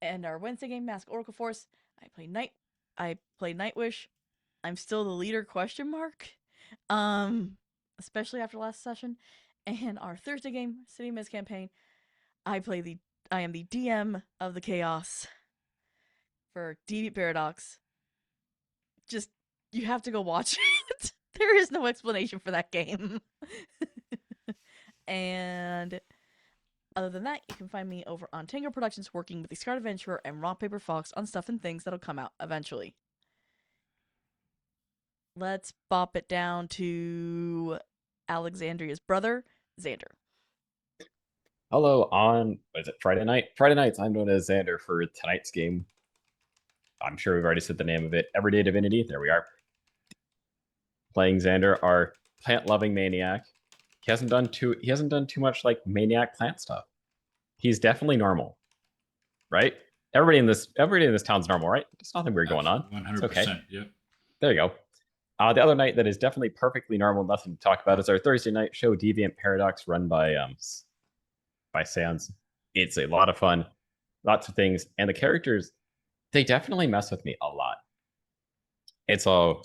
D: And our Wednesday game, Mask Oracle Force, I play Nightwish. I'm still the leader, question mark. Especially after last session. And our Thursday game, City Mist campaign, I am the DM of the Chaos for Deviant Paradox. Just, you have to go watch it. There is no explanation for that game. And other than that, you can find me over on Tango Productions working with the Scarred Adventurer and Rock Paper Fox on stuff and things that'll come out eventually. Let's bop it down to Alexandria's brother, Xander.
E: Hello, on is it Friday night? Friday nights, I'm known as Xander for tonight's game. I'm sure we've already said the name of it. Everyday Divinity. There we are. Playing Xander, our plant-loving maniac. He hasn't done too much like maniac plant stuff. He's definitely normal, right? Everybody in this town's normal, right? There's nothing weird going on.
A: 100%.
E: It's okay.
A: Yep.
E: There you go. The other night that is definitely perfectly normal, nothing to talk about, is our Thursday night show, Deviant Paradox, run by Sans. It's a lot of fun, lots of things, and the characters, they definitely mess with me a lot. It's all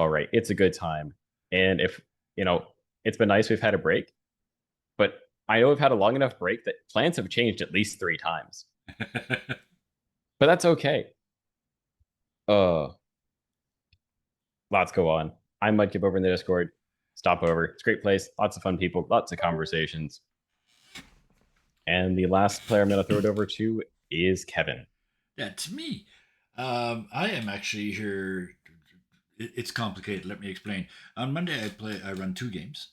E: right. It's a good time, and if it's been nice we've had a break, but I know we've had a long enough break that plans have changed at least 3 times. But that's okay. Lots go on. I might give over in the Discord. Stop over. It's a great place. Lots of fun people. Lots of conversations. And the last player I'm going to throw it over to is Kevin.
A: That's me. I am actually here. It's complicated. Let me explain. On Monday, I run 2 games.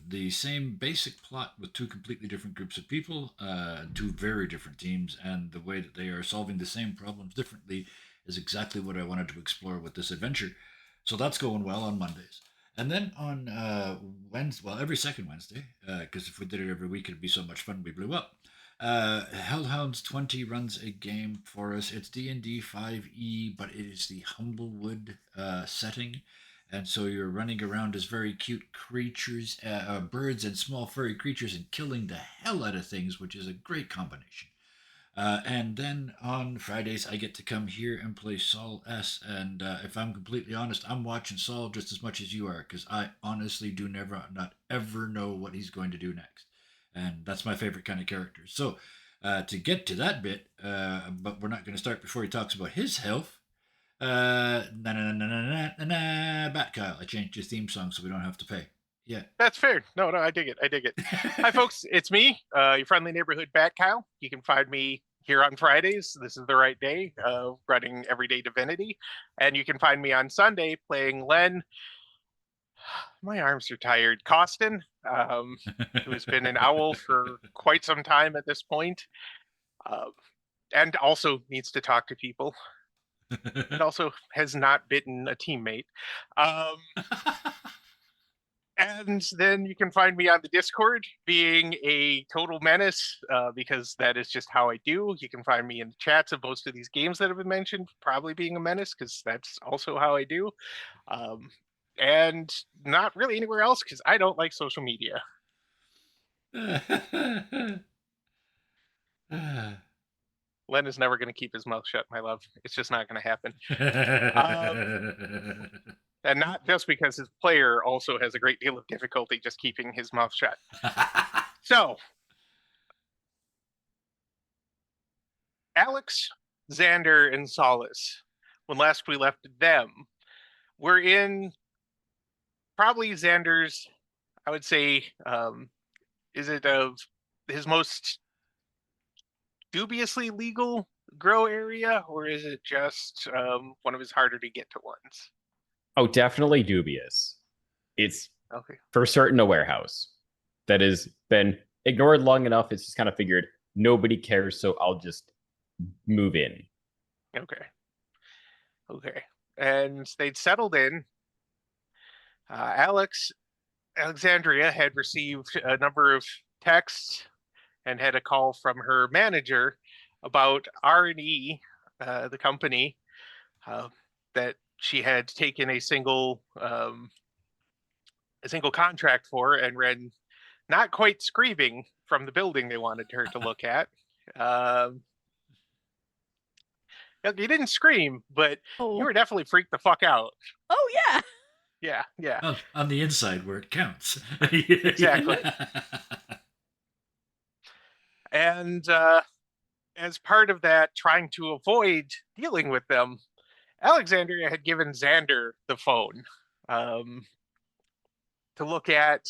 A: The same basic plot with 2 completely different groups of people, 2 very different teams, and the way that they are solving the same problems differently is exactly what I wanted to explore with this adventure. So that's going well on Mondays. And then on Wednesday, well, every second Wednesday, because if we did it every week, it'd be so much fun. We blew up. Hellhounds 20 runs a game for us. It's D&D 5e, but it is the Humblewood setting. And so you're running around as very cute creatures, birds and small furry creatures, and killing the hell out of things, which is a great combination. And then on Fridays, I get to come here and play Saul S. And if I'm completely honest, I'm watching Saul just as much as you are, because I honestly do not ever know what he's going to do next. And that's my favorite kind of character. So to get to that bit, but we're not going to start before he talks about his health. Bat Kyle. I changed his theme song so we don't have to pay. Yeah.
B: That's fair. No, I dig it. I dig it. Hi, folks. It's me, your friendly neighborhood Bat Kyle. You can find me here on Fridays. This is the right day, running Everyday Divinity. And you can find me on Sunday playing Len. My arms are tired. Costin, who's been an owl for quite some time at this point, and also needs to talk to people. And also has not bitten a teammate. And then you can find me on the Discord being a total menace, because that is just how I do. You can find me in the chats of most of these games that have been mentioned, probably being a menace, because that's also how I do. And not really anywhere else, because I don't like social media. Len is never going to keep his mouth shut, my love. It's just not going to happen. And not just because his player also has a great deal of difficulty just keeping his mouth shut. So, Alex, Xander, and Solace, when last we left them, we're in probably Xander's, I would say, is it of his most dubiously legal grow area, or is it just one of his harder to get to ones?
E: Oh, definitely dubious. It's
B: Okay.
E: for certain a warehouse that has been ignored long enough. It's just kind of figured nobody cares, so I'll just move in.
B: Okay. And they'd settled in. Alexandria had received a number of texts and had a call from her manager about R&E, the company, that she had taken a single contract for and ran not quite screaming from the building they wanted her to look at. You didn't scream, but you were definitely freaked the fuck out.
D: Oh yeah.
B: Yeah.
A: On the inside where it counts.
B: Exactly. And as part of that, trying to avoid dealing with them, Alexandria had given Xander the phone to look at,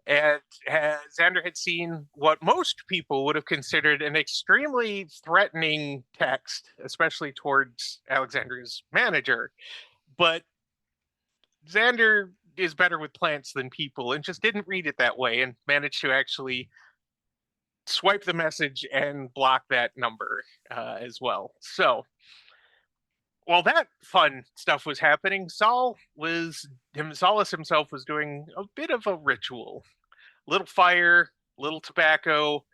B: and Xander had seen what most people would have considered an extremely threatening text, especially towards Alexandria's manager. But Xander is better with plants than people and just didn't read it that way and managed to actually swipe the message and block that number as well. So while that fun stuff was happening, Solace himself was doing a bit of a ritual. Little fire, little tobacco,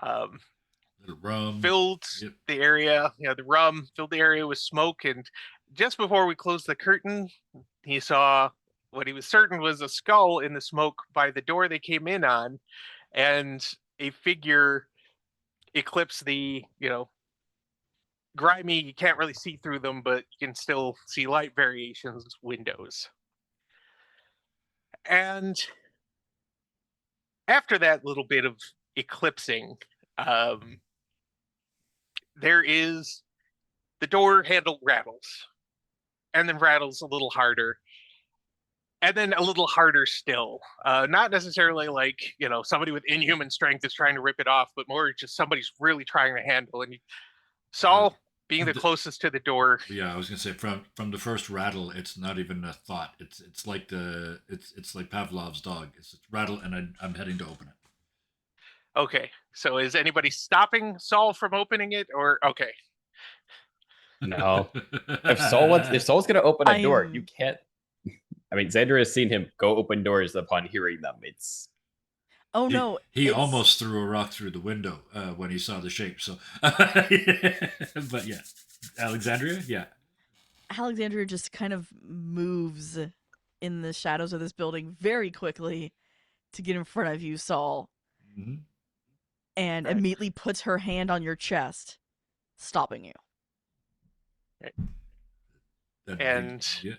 A: Little rum.
B: filled the area, the rum filled the area with smoke. And just before we closed the curtain, he saw what he was certain was a skull in the smoke by the door they came in on, and a figure eclipse the, grimy, you can't really see through them, but you can still see light variations windows. And after that little bit of eclipsing, there is the door handle rattles, and then rattles a little harder, and then a little harder still. Not necessarily like, somebody with inhuman strength is trying to rip it off, but more just somebody's really trying to handle. And Saul, being the closest to the door.
A: Yeah, I was gonna say from the first rattle, it's not even a thought. It's like it's like Pavlov's dog. It's rattle, and I'm heading to open it.
B: Okay, so is anybody stopping Saul from opening it, or okay?
E: No. If Saul's gonna open a door, you
D: I'm-
E: can't. I mean, Xander has seen him go open doors upon hearing them. It's
D: Oh
A: He,
D: no!
A: he
D: it's-
A: almost threw a rock through the window when he saw the shape. So, but yeah, Alexandria, yeah.
D: Alexandria just kind of moves in the shadows of this building very quickly to get in front of you, Saul,
A: hmm
D: and
B: Right.
D: immediately puts her hand on your chest, stopping you.
B: And
A: yeah,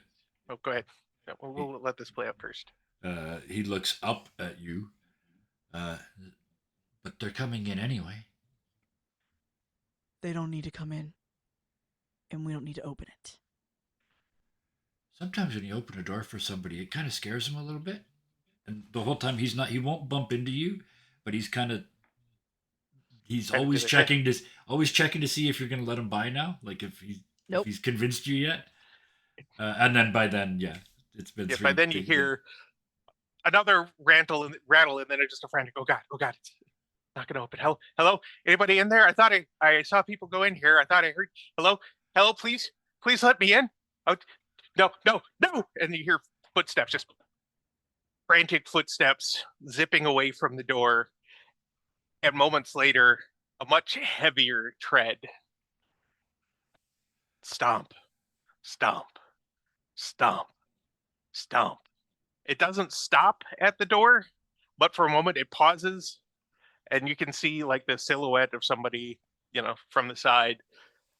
B: oh, go ahead. No, we'll let this play out first.
A: he looks up at you, but they're coming in anyway.
D: They don't need to come in, and we don't need to open it.
A: Sometimes when you open a door for somebody, it kind of scares them a little bit, and the whole time he won't bump into you, but he's
B: Kind of
A: always
B: did it.
A: checking to see if you're going to let him by now, like if
D: Nope.
A: he's convinced you yet. And then by then, yeah, it's been
B: Yeah,
A: three.
B: by then you hear another rattle, and then just a frantic, oh God, it's not gonna open. Hello, anybody in there? I thought I saw people go in here. I thought I heard hello, please let me in. Oh, no, and you hear footsteps, just frantic footsteps zipping away from the door, and moments later, a much heavier tread. Stomp, stomp, stomp, stomp. It doesn't stop at the door, but for a moment it pauses, and you can see like the silhouette of somebody, from the side.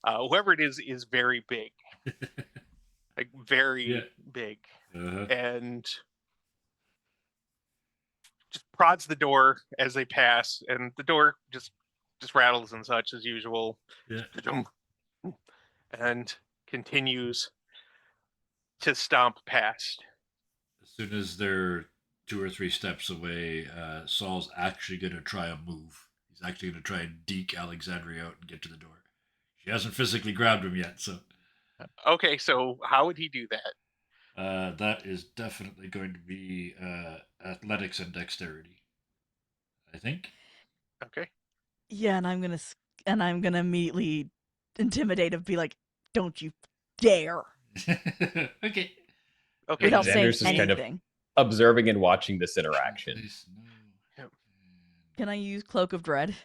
B: Whoever it is very big, like very
A: Yeah.
B: big,
A: Uh-huh.
B: and just prods the door as they pass, and the door just rattles and such as usual,
A: Yeah.
B: and continues to stomp past.
A: As soon as they're 2 or 3 steps away, Saul's actually going to try a move. He's actually going to try and deke Alexandria out and get to the door. She hasn't physically grabbed him yet, so
B: Okay, so how would he do that?
A: that is definitely going to be athletics and dexterity, I think.
B: Okay.
D: Yeah, and I'm gonna immediately intimidate and be like, "Don't you dare!"
A: Okay.
B: Okay.
D: Without saying
E: Xander's just kind of
D: anything.
E: observing and watching this interaction.
A: Please, no.
B: Yep.
D: Can I use Cloak of Dread?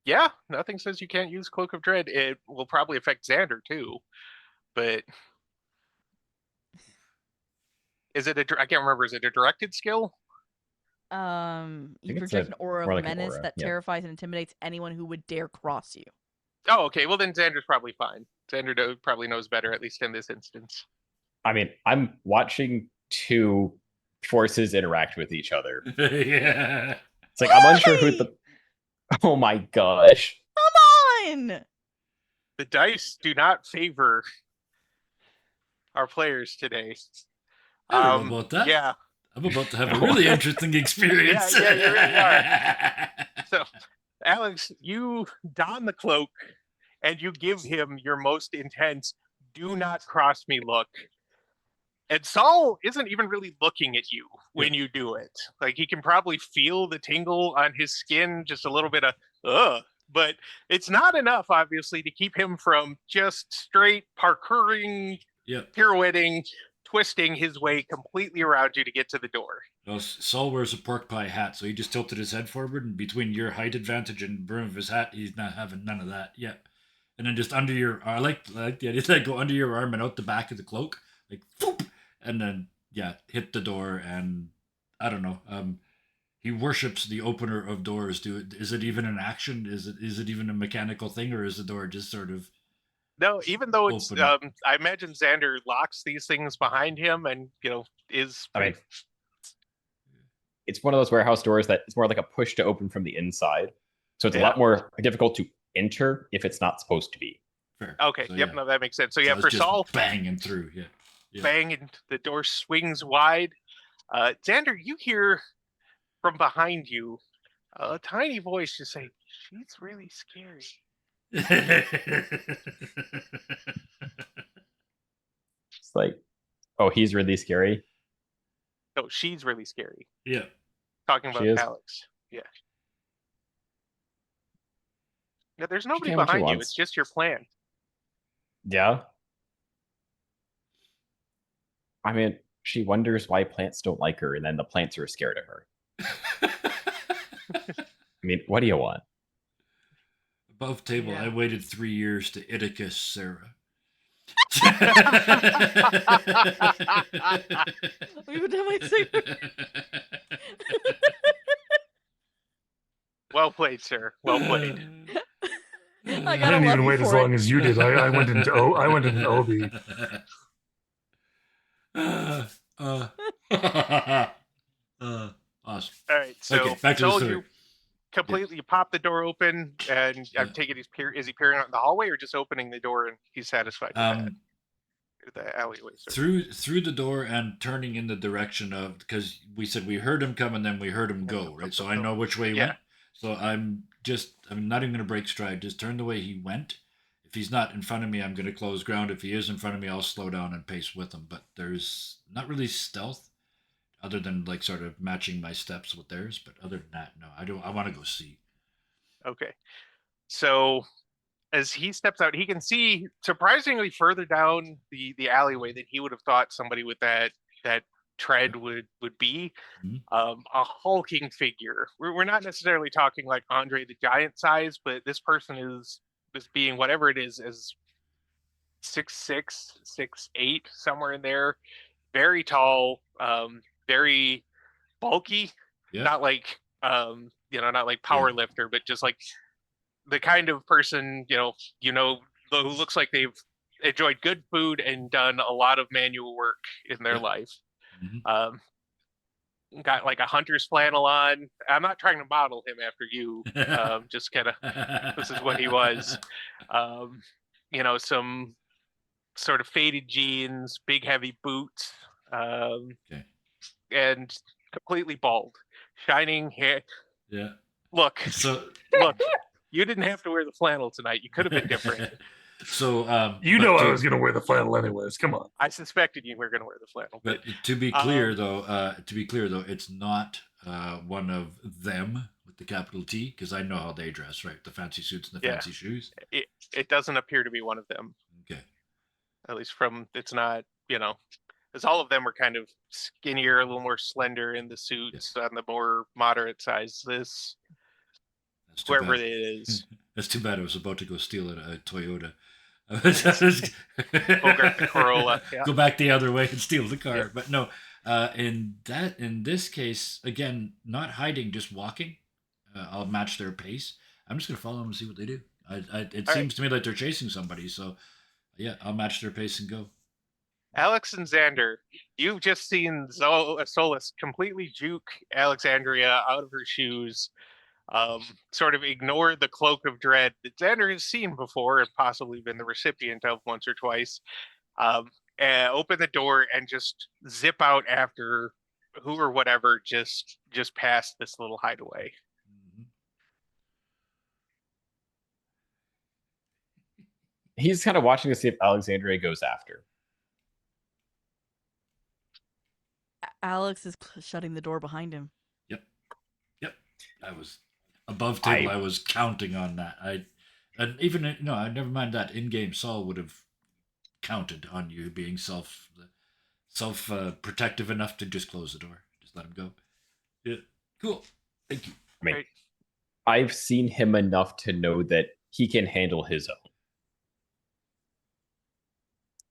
B: Yeah, nothing says you can't use Cloak of Dread. It will probably affect Xander too, but is it I can't remember. Is it a directed skill?
D: You
E: think it's
D: project an aura
E: more
D: of
E: like an
D: menace
E: aura,
D: that
E: yeah.
D: terrifies and intimidates anyone who would dare cross you.
B: Oh, okay. Well, then Xander's probably fine. Xander probably knows better, at least in this instance.
E: I mean, I'm watching two forces interact with each other.
A: Yeah.
E: It's like I'm unsure who
D: Why?
E: the. Oh my gosh!
D: Come on!
B: The dice do not favor our players today.
A: I don't know about that.
B: Yeah.
A: I'm about to have a really interesting experience.
B: Yeah, you really are. So, Alex, you don the cloak and you give him your most intense "do not cross me" look. And Saul isn't even really looking at you when you do it. Like he can probably feel the tingle on his skin, just a little bit of ugh. But it's not enough, obviously, to keep him from just straight parkouring,
A: Yep.
B: pirouetting, twisting his way completely around you to get to the door.
A: Well, Saul wears a pork pie hat, so he just tilted his head forward, and between your height advantage and the brim of his hat, he's not having none of that. Yep. And then just under your, I like the idea that go under your arm and out the back of the cloak, like, whoop, and then hit the door, and I don't know. He worships the opener of doors. Is it even an action? Is it even a mechanical thing, or is the door just sort of?
B: No, even though it's,
A: Open.
B: I imagine Xander locks these things behind him, and is.
E: I mean, it's one of those warehouse doors that it's more like a push to open from the inside, so it's a lot more difficult to enter if it's not supposed to be.
A: Fair.
B: Okay.
A: So,
B: Yep.
A: yeah.
B: No, that makes sense. So
A: So
B: yeah,
A: it's
B: for
A: just
B: Saul,
A: banging through. Yeah.
B: bang, and the door swings wide. Xander, you hear from behind you a tiny voice just say, "She's really scary."
E: It's like, oh, he's really scary.
B: No, she's really scary.
A: Yeah.
B: Talking about
E: She is?
B: Alex. Yeah. Yeah, there's nobody
E: can what she
B: behind you.
E: wants.
B: It's just your plan.
E: Yeah. I mean, she wonders why plants don't like her, and then the plants are scared of her. I mean, what do you want?
A: Above table,
B: Yeah.
A: I waited 3 years to Iticus Sarah.
D: We would definitely say
B: Well played, sir. Well played.
D: I
C: I
D: gotta
C: didn't
D: love
C: even
D: you
C: wait as
D: for it.
C: long as you did. I went into I went into Obi.
A: Awesome.
B: All right, so
A: Okay, back to the
B: told
A: story.
B: you completely. You pop the door open, and
A: Yeah.
B: I'm taking is he peering out in the hallway, or just opening the door and he's satisfied with that? The alleyway. Sorry.
A: Through the door and turning in the direction of, because we said we heard him come and then we heard him go, right? So I know which way he
B: Yeah.
A: went. So I'm not even gonna break stride. Just turn the way he went. If he's not in front of me, I'm gonna close ground. If he is in front of me, I'll slow down and pace with him. But there's not really stealth, other than like sort of matching my steps with theirs. But other than that, no, I don't. I want to go see.
B: Okay. So as he steps out, he can see surprisingly further down the alleyway than he would have thought somebody with that tread would be.
A: Mhm.
B: A hulking figure. We're not necessarily talking like Andre the Giant size, but this person is being whatever it is 6'6", 6'8", somewhere in there. Very tall, very bulky.
A: Yeah.
B: Not like not like power lifter, but just like the kind of person who looks like they've enjoyed good food and done a lot of manual work in their
A: Yeah.
B: life.
A: Mhm.
B: Got like a hunter's flannel on. I'm not trying to model him after you. Just kind of this is what he was. Some sort of faded jeans, big heavy boots,
A: Okay.
B: and completely bald, shining hair.
A: Yeah.
B: Look,
A: So
B: look, you didn't have to wear the flannel tonight. You could have been different.
A: So
C: You
A: but
C: know
A: to,
C: I was gonna wear the flannel anyways. Come on.
B: I suspected you were going to wear the flannel,
A: but to be clear
B: um,
A: though, it's not one of them with the capital T, because I know how they dress, right? The fancy suits and the
B: Yeah.
A: fancy shoes.
B: it doesn't appear to be one of them.
A: Okay.
B: At least from it's not, because all of them were kind of skinnier, a little more slender in the suits on the more moderate size. This
A: That's too
B: whoever
A: bad.
B: it is,
A: That's too bad. I was about to go steal a Toyota.
B: Bogart the Corolla. Yeah.
A: Go back the other way and steal the car.
B: Yeah.
A: But no, in this case, again, not hiding, just walking. I'll match their pace. I'm just gonna follow them and see what they do. It
B: All
A: seems to me like they're chasing somebody, so yeah, I'll match their pace and go.
B: Alex and Xander, you've just seen Solus completely juke Alexandria out of her shoes, sort of ignore the cloak of dread that Xander has seen before and possibly been the recipient of once or twice. And open the door and just zip out after who or whatever just past this little hideaway.
A: Mhm.
E: He's kind of watching to see if Alexandria goes after.
D: Alex is shutting the door behind him.
A: Yep. I was above table. I was counting on that. And even no, never mind that. In-game Saul would have counted on you being self protective enough to just close the door, just let him go. Yeah, cool. Thank you.
E: I mean,
B: Right.
E: I've seen him enough to know that he can handle his own.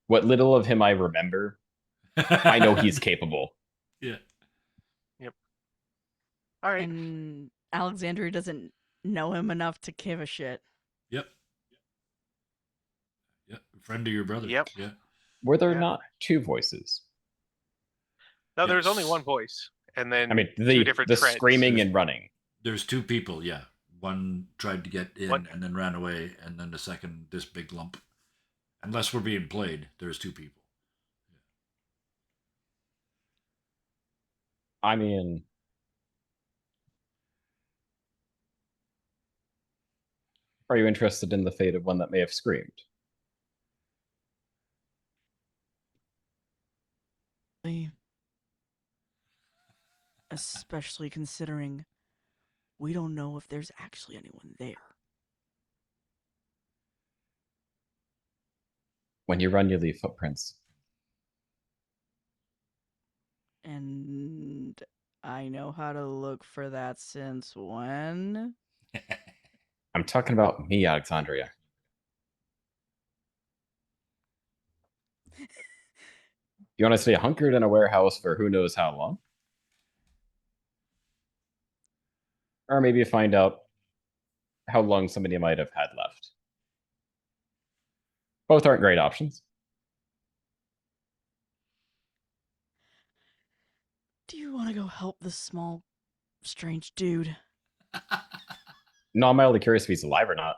E: What little of him I remember, I know he's capable.
A: Yeah.
B: Yep. All right.
D: And Alexandria doesn't know him enough to give a shit.
A: Yep. Yep. Friend of your brother.
B: Yep.
A: Yeah.
E: Were there
B: Yeah.
E: not two voices?
B: No, there was
A: Yes.
B: only one voice, and then
E: I mean,
B: two
E: the
B: different
E: the
B: treads.
E: screaming and running.
A: There's two people. Yeah. One tried to get in
B: What?
A: and then ran away, and then the second, this big lump. Unless we're being played, there's two people.
E: I mean, are you interested in the fate of one that may have screamed?
D: Especially considering we don't know if there's actually anyone there.
E: When you run, you leave footprints.
D: And I know how to look for that since when?
E: I'm talking about me, Alexandria. You want to stay hunkered in a warehouse for who knows how long? Or maybe find out how long somebody might have had left. Both aren't great options.
D: Do you want to go help this small, strange dude?
E: No, I'm mildly curious if he's alive or not.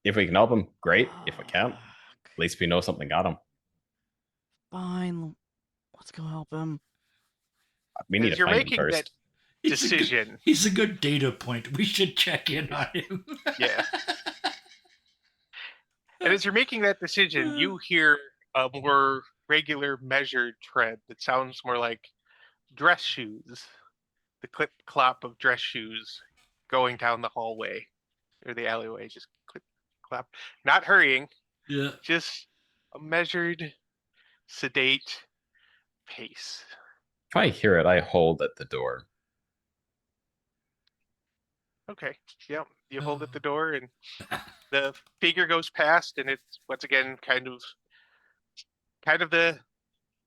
E: If we can help him, great. If we can't, at least we know something got him.
D: Fine. Let's go help him.
E: We need
B: As
E: to
B: you're
E: find him
B: making
E: first.
B: that decision.
A: He's a good data point. We should check in on him.
B: Yeah. And as you're making that decision, you hear a more regular, measured tread that sounds more like dress shoes. The clip clop of dress shoes going down the hallway or the alleyway, just clip clop. Not hurrying,
A: Yeah.
B: just a measured, sedate pace.
E: If I hear it, I hold at the door.
B: Okay. Yep. You hold at the door and the figure goes past, and it's once again kind of the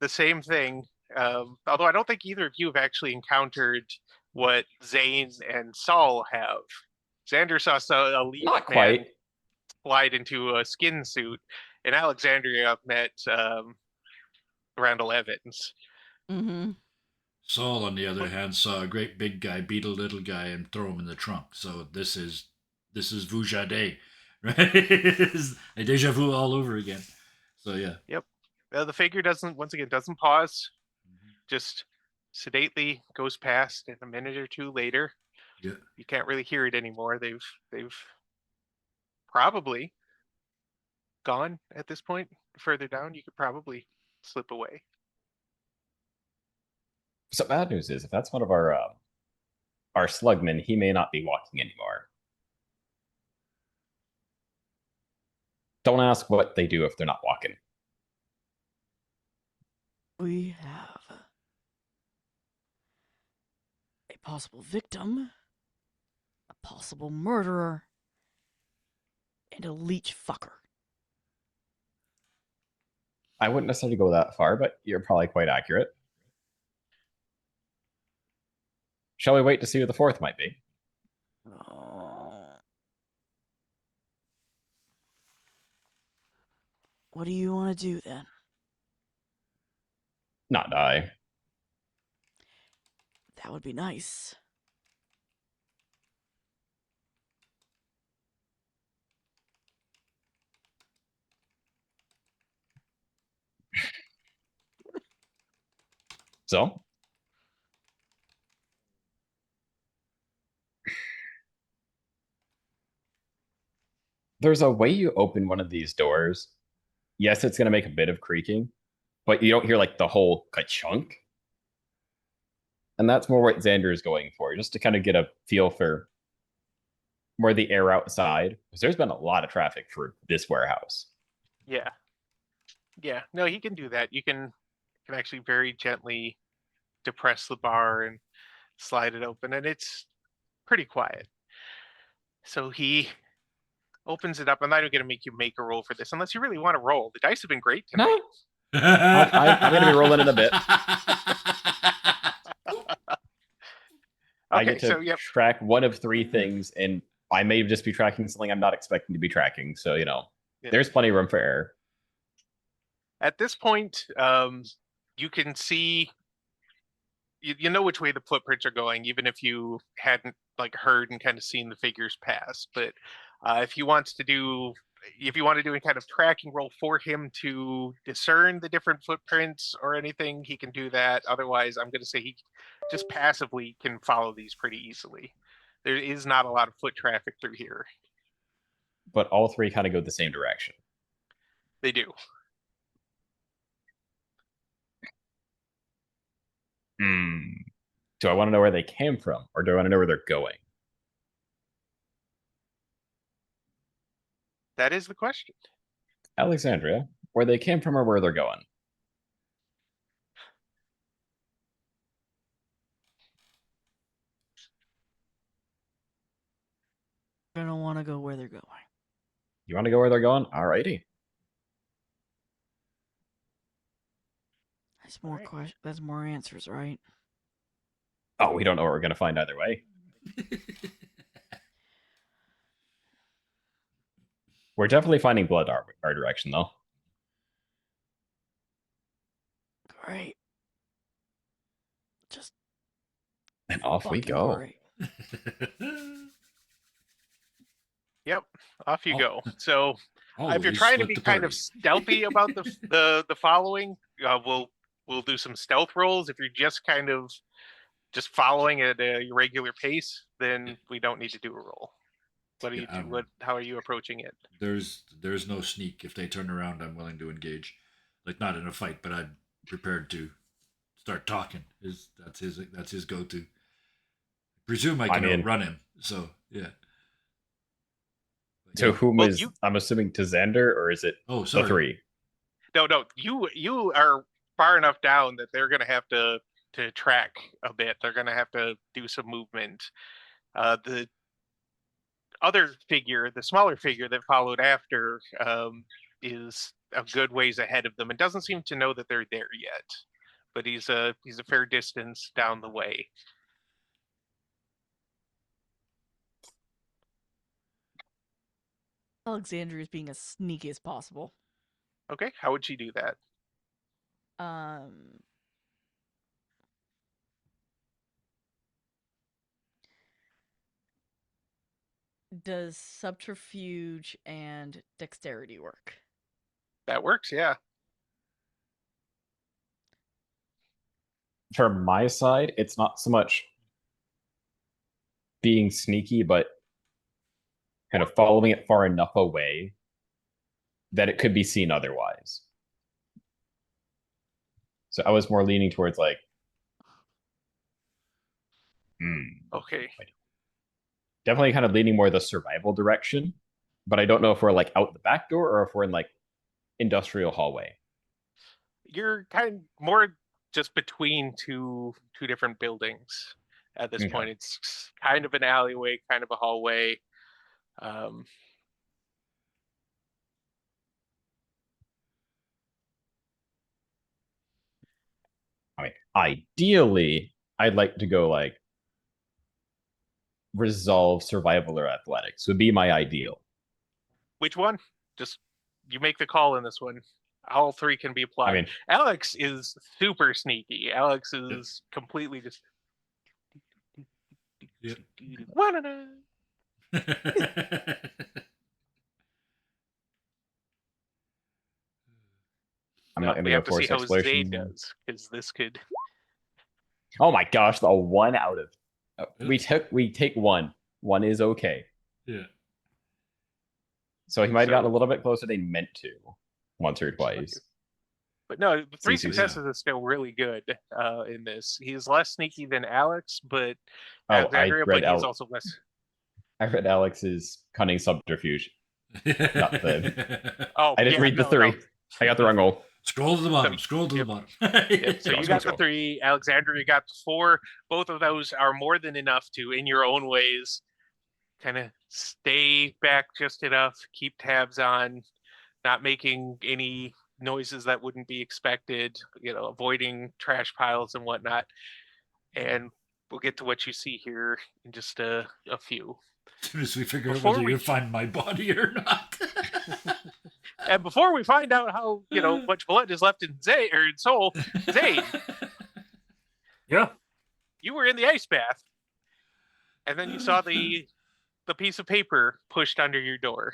B: same thing. Although I don't think either of you have actually encountered what Zane and Saul have. Xander saw a leaf
E: Not
B: man
E: quite.
B: slide into a skin suit, and Alexandria met Randall Evans.
D: Mm-hmm.
A: Saul, on the other hand, saw a great big guy beat a little guy and throw him in the trunk. So this is Vujade, right? It's a deja vu all over again. So yeah.
B: Yep. The figure doesn't pause. Just sedately goes past, and a minute or two later,
A: Yeah.
B: you can't really hear it anymore. They've probably gone at this point. Further down, you could probably slip away.
E: So bad news is, if that's one of our slugmen, he may not be walking anymore. Don't ask what they do if they're not walking.
D: We have a possible victim, a possible murderer, and a leech fucker.
E: I wouldn't necessarily go that far, but you're probably quite accurate. Shall we wait to see who the fourth might be?
D: What do you want to do then?
E: Not die.
D: That would be nice.
E: So? There's a way you open one of these doors. Yes, it's going to make a bit of creaking, but you don't hear like the whole ka-chunk. And that's more what Xander is going for, just to kind of get a feel for more the air outside. Because there's been a lot of traffic for this warehouse.
B: Yeah. Yeah. No, he can do that. You can actually very gently depress the bar and slide it open, and it's pretty quiet. So he opens it up. I'm not even going to make you make a roll for this unless you really want to roll. The dice have been great tonight.
E: No, I'm going to be rolling in a bit. I get to track one of three things, and I may just be tracking something I'm not expecting to be tracking. So, there's plenty of room for error.
B: At this point, you can see, you know which way the footprints are going, even if you hadn't heard and kind of seen the figures pass. But if you want to do a kind of tracking roll for him to discern the different footprints or anything, he can do that. Otherwise, I'm going to say he just passively can follow these pretty easily. There is not a lot of foot traffic through here.
E: But all three kind of go the same direction.
B: They do.
E: Do I want to know where they came from, or do I want to know where they're going?
B: That is the question.
E: Alexandria, where they came from or where they're going?
D: I don't want to go where they're going.
E: You want to go where they're going? Alrighty.
D: That's more
B: Alright.
D: questions. That's more answers, right?
E: Oh, we don't know what we're gonna find either way. We're definitely finding blood our direction though.
D: Great. Just
E: And off we
D: fucking
E: go.
D: great.
B: Yep, off you
A: Oh.
B: go. So if you're
A: Always
B: trying to
A: split
B: be
A: the
B: kind of
A: party.
B: stealthy about the following, we'll do some stealth rolls. If you're just kind of just following at a regular pace, then we don't need to do a roll. What do you do? How are you approaching it?
A: There's no sneak. If they turn around, I'm willing to engage. Like not in a fight, but I'm prepared to start talking. That's his go-to. Presume I can outrun him. So yeah.
E: So whom
B: Well,
E: is I'm assuming to Xander, or is it
A: Oh, sorry.
E: the three?
B: No, you are far enough down that they're gonna have to track a bit. They're gonna have to do some movement. The other figure, the smaller figure that followed after, is a good ways ahead of them and doesn't seem to know that they're there yet. But he's a fair distance down the way.
D: Alexandria is being as sneaky as possible.
B: Okay, how would she do that?
D: Does subterfuge and dexterity work?
B: That works, yeah.
E: For my side, it's not so much being sneaky, but kind of following it far enough away that it could be seen otherwise. So I was more leaning towards like,
B: Okay.
E: definitely kind of leaning more the survival direction, but I don't know if we're like out the back door or if we're in like industrial hallway.
B: You're kind of more just between two different buildings at this point. It's kind of an alleyway, kind of a hallway.
E: I mean, ideally, I'd like to go like resolve survival or athletics would be my ideal.
B: Which one? Just you make the call in this one. All three can be applied.
E: I mean,
B: Alex is super sneaky. Alex is completely just.
A: Yep.
E: I'm not going
B: We
E: to
B: have
E: go
B: to see
E: force
B: how Zay
E: explosion.
B: does, because this could.
E: Oh my gosh, the one out of we take one. One is okay.
A: Yeah.
E: So he might have gotten a little bit closer than he meant to once or twice.
B: But no, the three
E: Easy.
B: successes is still really good in this. He's less sneaky than Alex, but
E: I read
B: he's also less.
E: I read Alex's cunning subterfuge. Not the.
B: Oh,
E: I didn't read the three.
B: No.
E: I got the wrong roll.
A: Scroll to the bottom. Scroll to the bottom.
B: Yep. So you got the three. Alexandria got the four. Both of those are more than enough to, in your own ways, kind of stay back just enough, keep tabs on, not making any noises that wouldn't be expected, avoiding trash piles and whatnot. And we'll get to what you see here in just a few.
A: As soon as we figure out whether you find my body or not.
B: And before we find out how much blood is left in Zay or in Soul, Zane,
C: Yeah.
B: you were in the ice bath, and then you saw the piece of paper pushed under your door.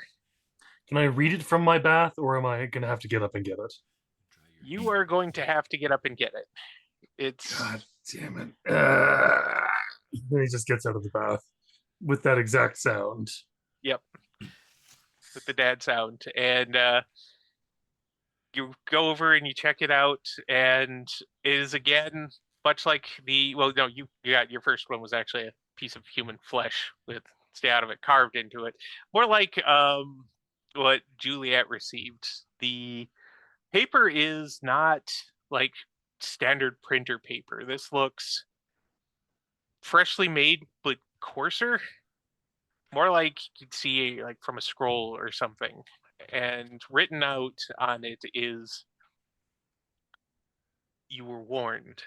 C: Can I read it from my bath, or am I gonna have to get up and get it?
B: You are going to have to get up and get it. It's
C: God damn it. Then he just gets out of the bath with that exact sound.
B: Yep. With the dad sound. And you go over and you check it out, and it is again much like you got your first one was actually a piece of human flesh with stay out of it carved into it. More like what Juliet received The paper is not like standard printer paper. This looks freshly made but coarser, more like you'd see like from a scroll or something. And written out on it is, "You were warned."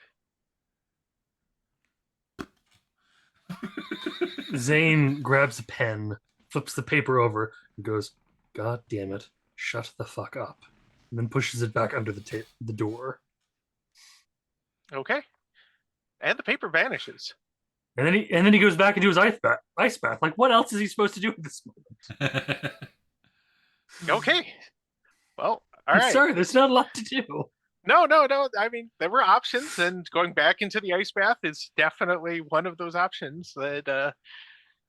C: Zane grabs a pen, flips the paper over, and goes, "God damn it! Shut the fuck up!" And then pushes it back under the door.
B: Okay. And the paper vanishes.
C: And then he goes back into his ice bath. Like, what else is he supposed to do at this moment?
B: Okay. Well, all right.
C: Sorry, there's not a lot to do.
B: No. I mean, there were options, and going back into the ice bath is definitely one of those options that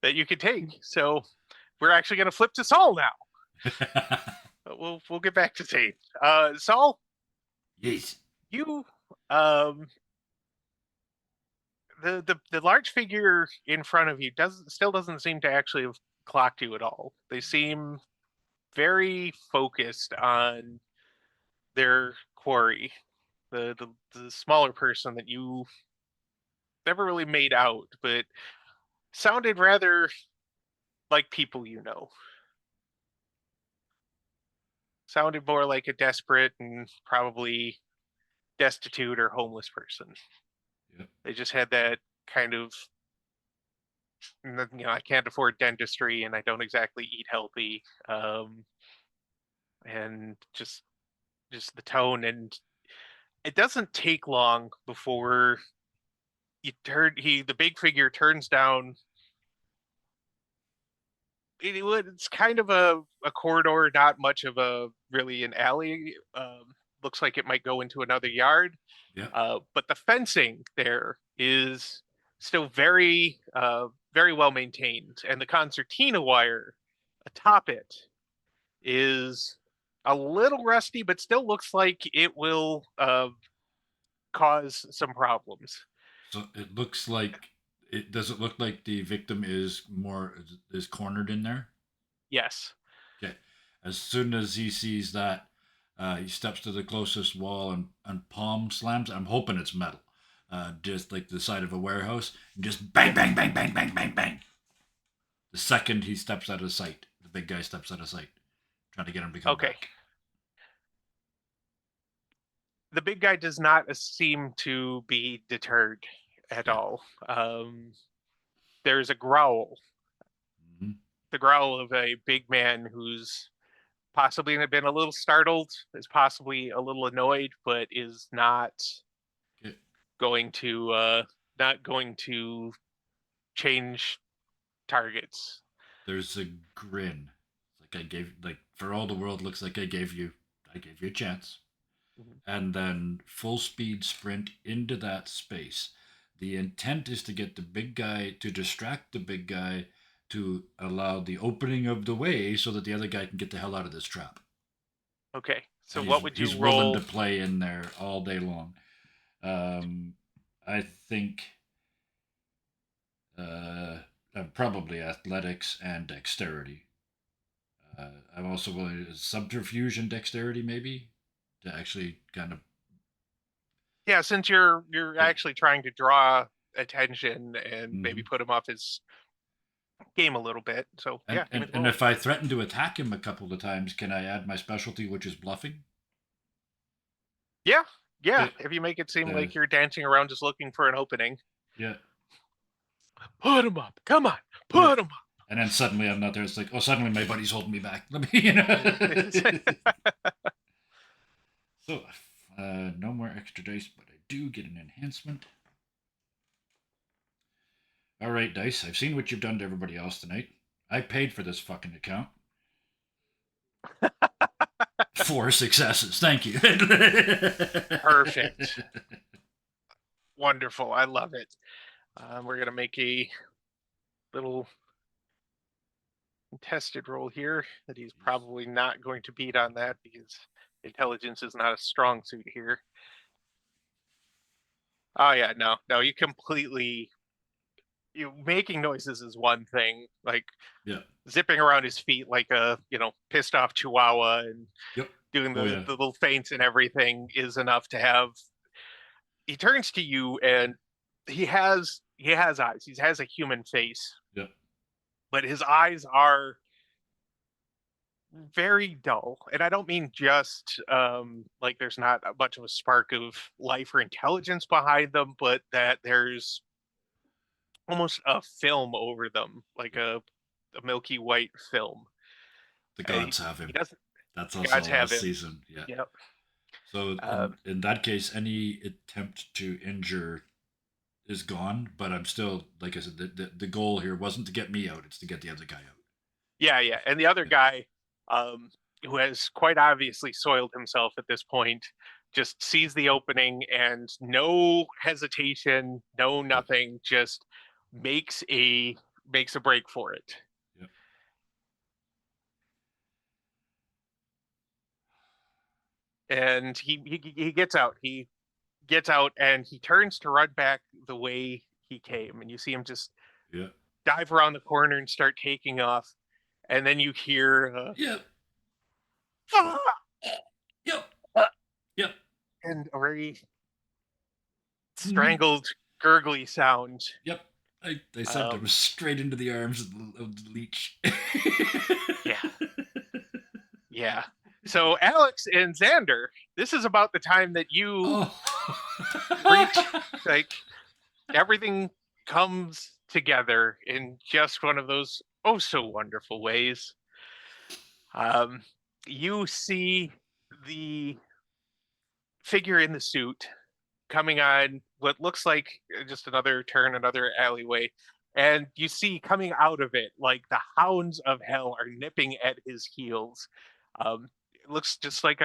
B: you could take. So we're actually going to flip to Saul now. We'll get back to tape. Saul,
A: Yes.
B: you the large figure in front of you still doesn't seem to actually have clocked you at all. They seem very focused on their quarry. The smaller person that you never really made out, but sounded rather like people you know. Sounded more like a desperate and probably destitute or homeless person.
A: Yep.
B: They just had that kind of, I can't afford dentistry and I don't exactly eat healthy, and just the tone. And it doesn't take long before the big figure turns down. It's kind of a corridor, not much of a really an alley. Looks like it might go into another yard.
A: Yeah.
B: But the fencing there is still very well maintained, and the concertina wire atop it is a little rusty, but still looks like it will cause some problems.
A: So it looks like it does it look like the victim is cornered in there?
B: Yes.
A: Okay. As soon as he sees that, he steps to the closest wall and palm slams. I'm hoping it's metal, just like the side of a warehouse, and just bang, bang, bang, bang, bang, bang, bang. The second he steps out of sight, the big guy steps out of sight, trying to get him to come
B: Okay.
A: back.
B: The big guy does not seem to be deterred at
A: Yeah.
B: all. There's a growl.
A: Mm-hmm.
B: The growl of a big man who's possibly been a little startled, is possibly a little annoyed, but is not
A: Okay.
B: going to change targets.
A: There's a grin. Like for all the world looks like I gave you a chance.
B: Mhm.
A: And then full speed sprint into that space. The intent is to get the big guy, to distract the big guy, to allow the opening of the way so that the other guy can get the hell out of this trap.
B: Okay, so
A: And
B: what would you
A: he's
B: roll?
A: willing to play in there all day long. I think probably athletics and dexterity. I'm also willing to subterfuge and dexterity, maybe, to actually kind of.
B: Yeah, since you're
A: Yeah.
B: actually trying to draw attention and maybe
A: Mhm.
B: put him off his game a little bit. So
A: And,
B: yeah,
A: and, and if I threaten to attack him a couple of times, can I add my specialty, which is bluffing?
B: yeah.
A: Yeah.
B: If you make it seem
A: Yeah.
B: like you're dancing around just looking for an opening,
A: Yeah.
B: put him up. Come on, put him up.
A: And then suddenly I'm not there. It's like, oh, suddenly my buddy's holding me back. Let me, So, no more extra dice, but I do get an enhancement. All right, dice. I've seen what you've done to everybody else tonight. I paid for this fucking account. 4 successes. Thank you.
B: Perfect. Wonderful. I love it. We're gonna make a little contested roll here that he's probably not going to beat on that because intelligence is not a strong suit here. Oh yeah, no, you making noises is one thing, like
A: Yeah.
B: zipping around his feet like a pissed off chihuahua and
A: Yep.
B: doing the,
A: Oh, yeah.
B: the little feints and everything is enough to have. He turns to you and he has eyes. He has a human face,
A: Yep.
B: but his eyes are very dull. And I don't mean just like there's not much of a spark of life or intelligence behind them, but that there's almost a film over them, like a milky white film.
A: The
B: Uh,
A: gods have
B: He
A: him.
B: doesn't.
A: That's
B: The
A: also
B: gods have
A: last
B: him.
A: season. Yeah.
B: Yep.
A: So in that case, any attempt to injure is gone. But I'm still, like I said, the goal here wasn't to get me out; it's to get the other guy out.
B: Yeah, yeah. And the other guy, who has quite obviously soiled himself at this point, just sees the opening and no hesitation, no nothing, just makes a break for it.
A: Yep.
B: And he gets out. He gets out and he turns to run back the way he came. And you see him just
A: Yeah.
B: dive around the corner and start taking off. And then you hear,
A: Yep.
B: "Ah!"
A: Yep.
B: Uh,
A: Yep.
B: and a very strangled, gurgly sound.
A: Yep. I sent him straight into the arms of the leech.
B: Yeah. Yeah. So Alex and Xander, this is about the time that you reach, like, everything comes together in just one of those oh so wonderful ways. You see the figure in the suit coming on what looks like just another turn, another alleyway. And you see coming out of it, like the hounds of hell are nipping at his heels. It looks just like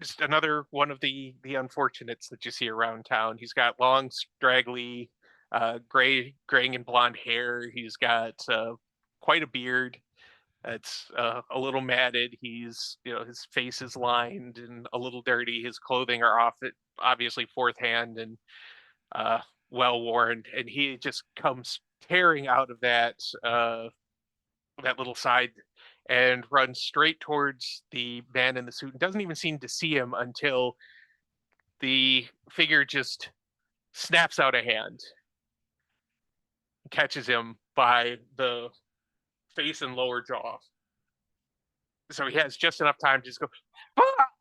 B: just another one of the unfortunates that you see around town. He's got long, straggly, graying and blonde hair. He's got quite a beard. It's a little matted. He's, his face is lined and a little dirty. His clothing are obviously fourth hand and well worn. And he just comes tearing out of that little side and runs straight towards the man in the suit and doesn't even seem to see him until the figure just snaps out a hand, catches him by the face and lower jaw. So he has just enough time to just go,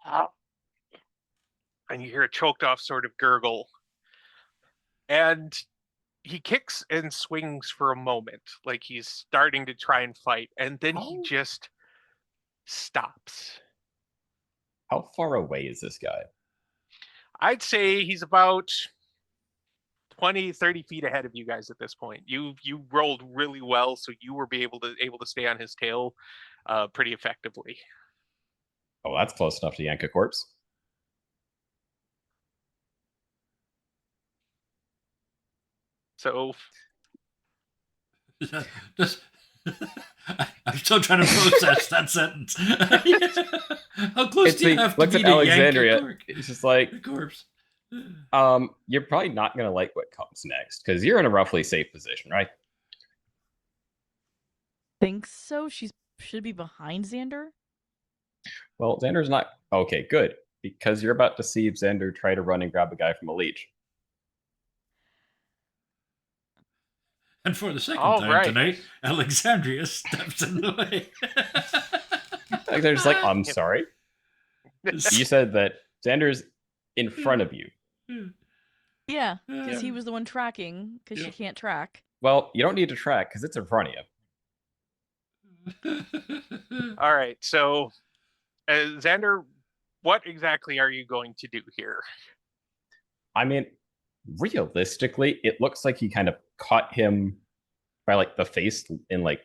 B: "Ah!" And you hear a choked off sort of gurgle. And he kicks and swings for a moment, like he's starting to try and fight. And then he just stops.
E: How far away is this guy?
B: I'd say he's about 20, 30 feet ahead of you guys at this point. You rolled really well, so you were able to stay on his tail pretty effectively.
E: Oh, that's close enough to yank a corpse.
B: So
A: Just, I'm still trying to process that sentence. How close do you have to
E: looks
A: be
E: at
A: to yank
E: Alexandria. It's just like
A: the corpse?
E: you're probably not gonna like what comes next because you're in a roughly safe position, right?
D: Think so? She should be behind Xander.
E: Well, Xander's not okay. Good, because you're about to see Xander try to run and grab a guy from a leech.
A: And for the second
B: All
A: time
B: right.
A: tonight, Alexandria steps in the way.
E: Alexander's like, I'm sorry. You said that Xander's in front of you.
D: Yeah, because he was the one tracking, because she can't track.
E: Well, you don't need to track because it's in front of you.
B: All right, so Xander, what exactly are you going to do here?
E: I mean, realistically, it looks like he kind of caught him by like the face in like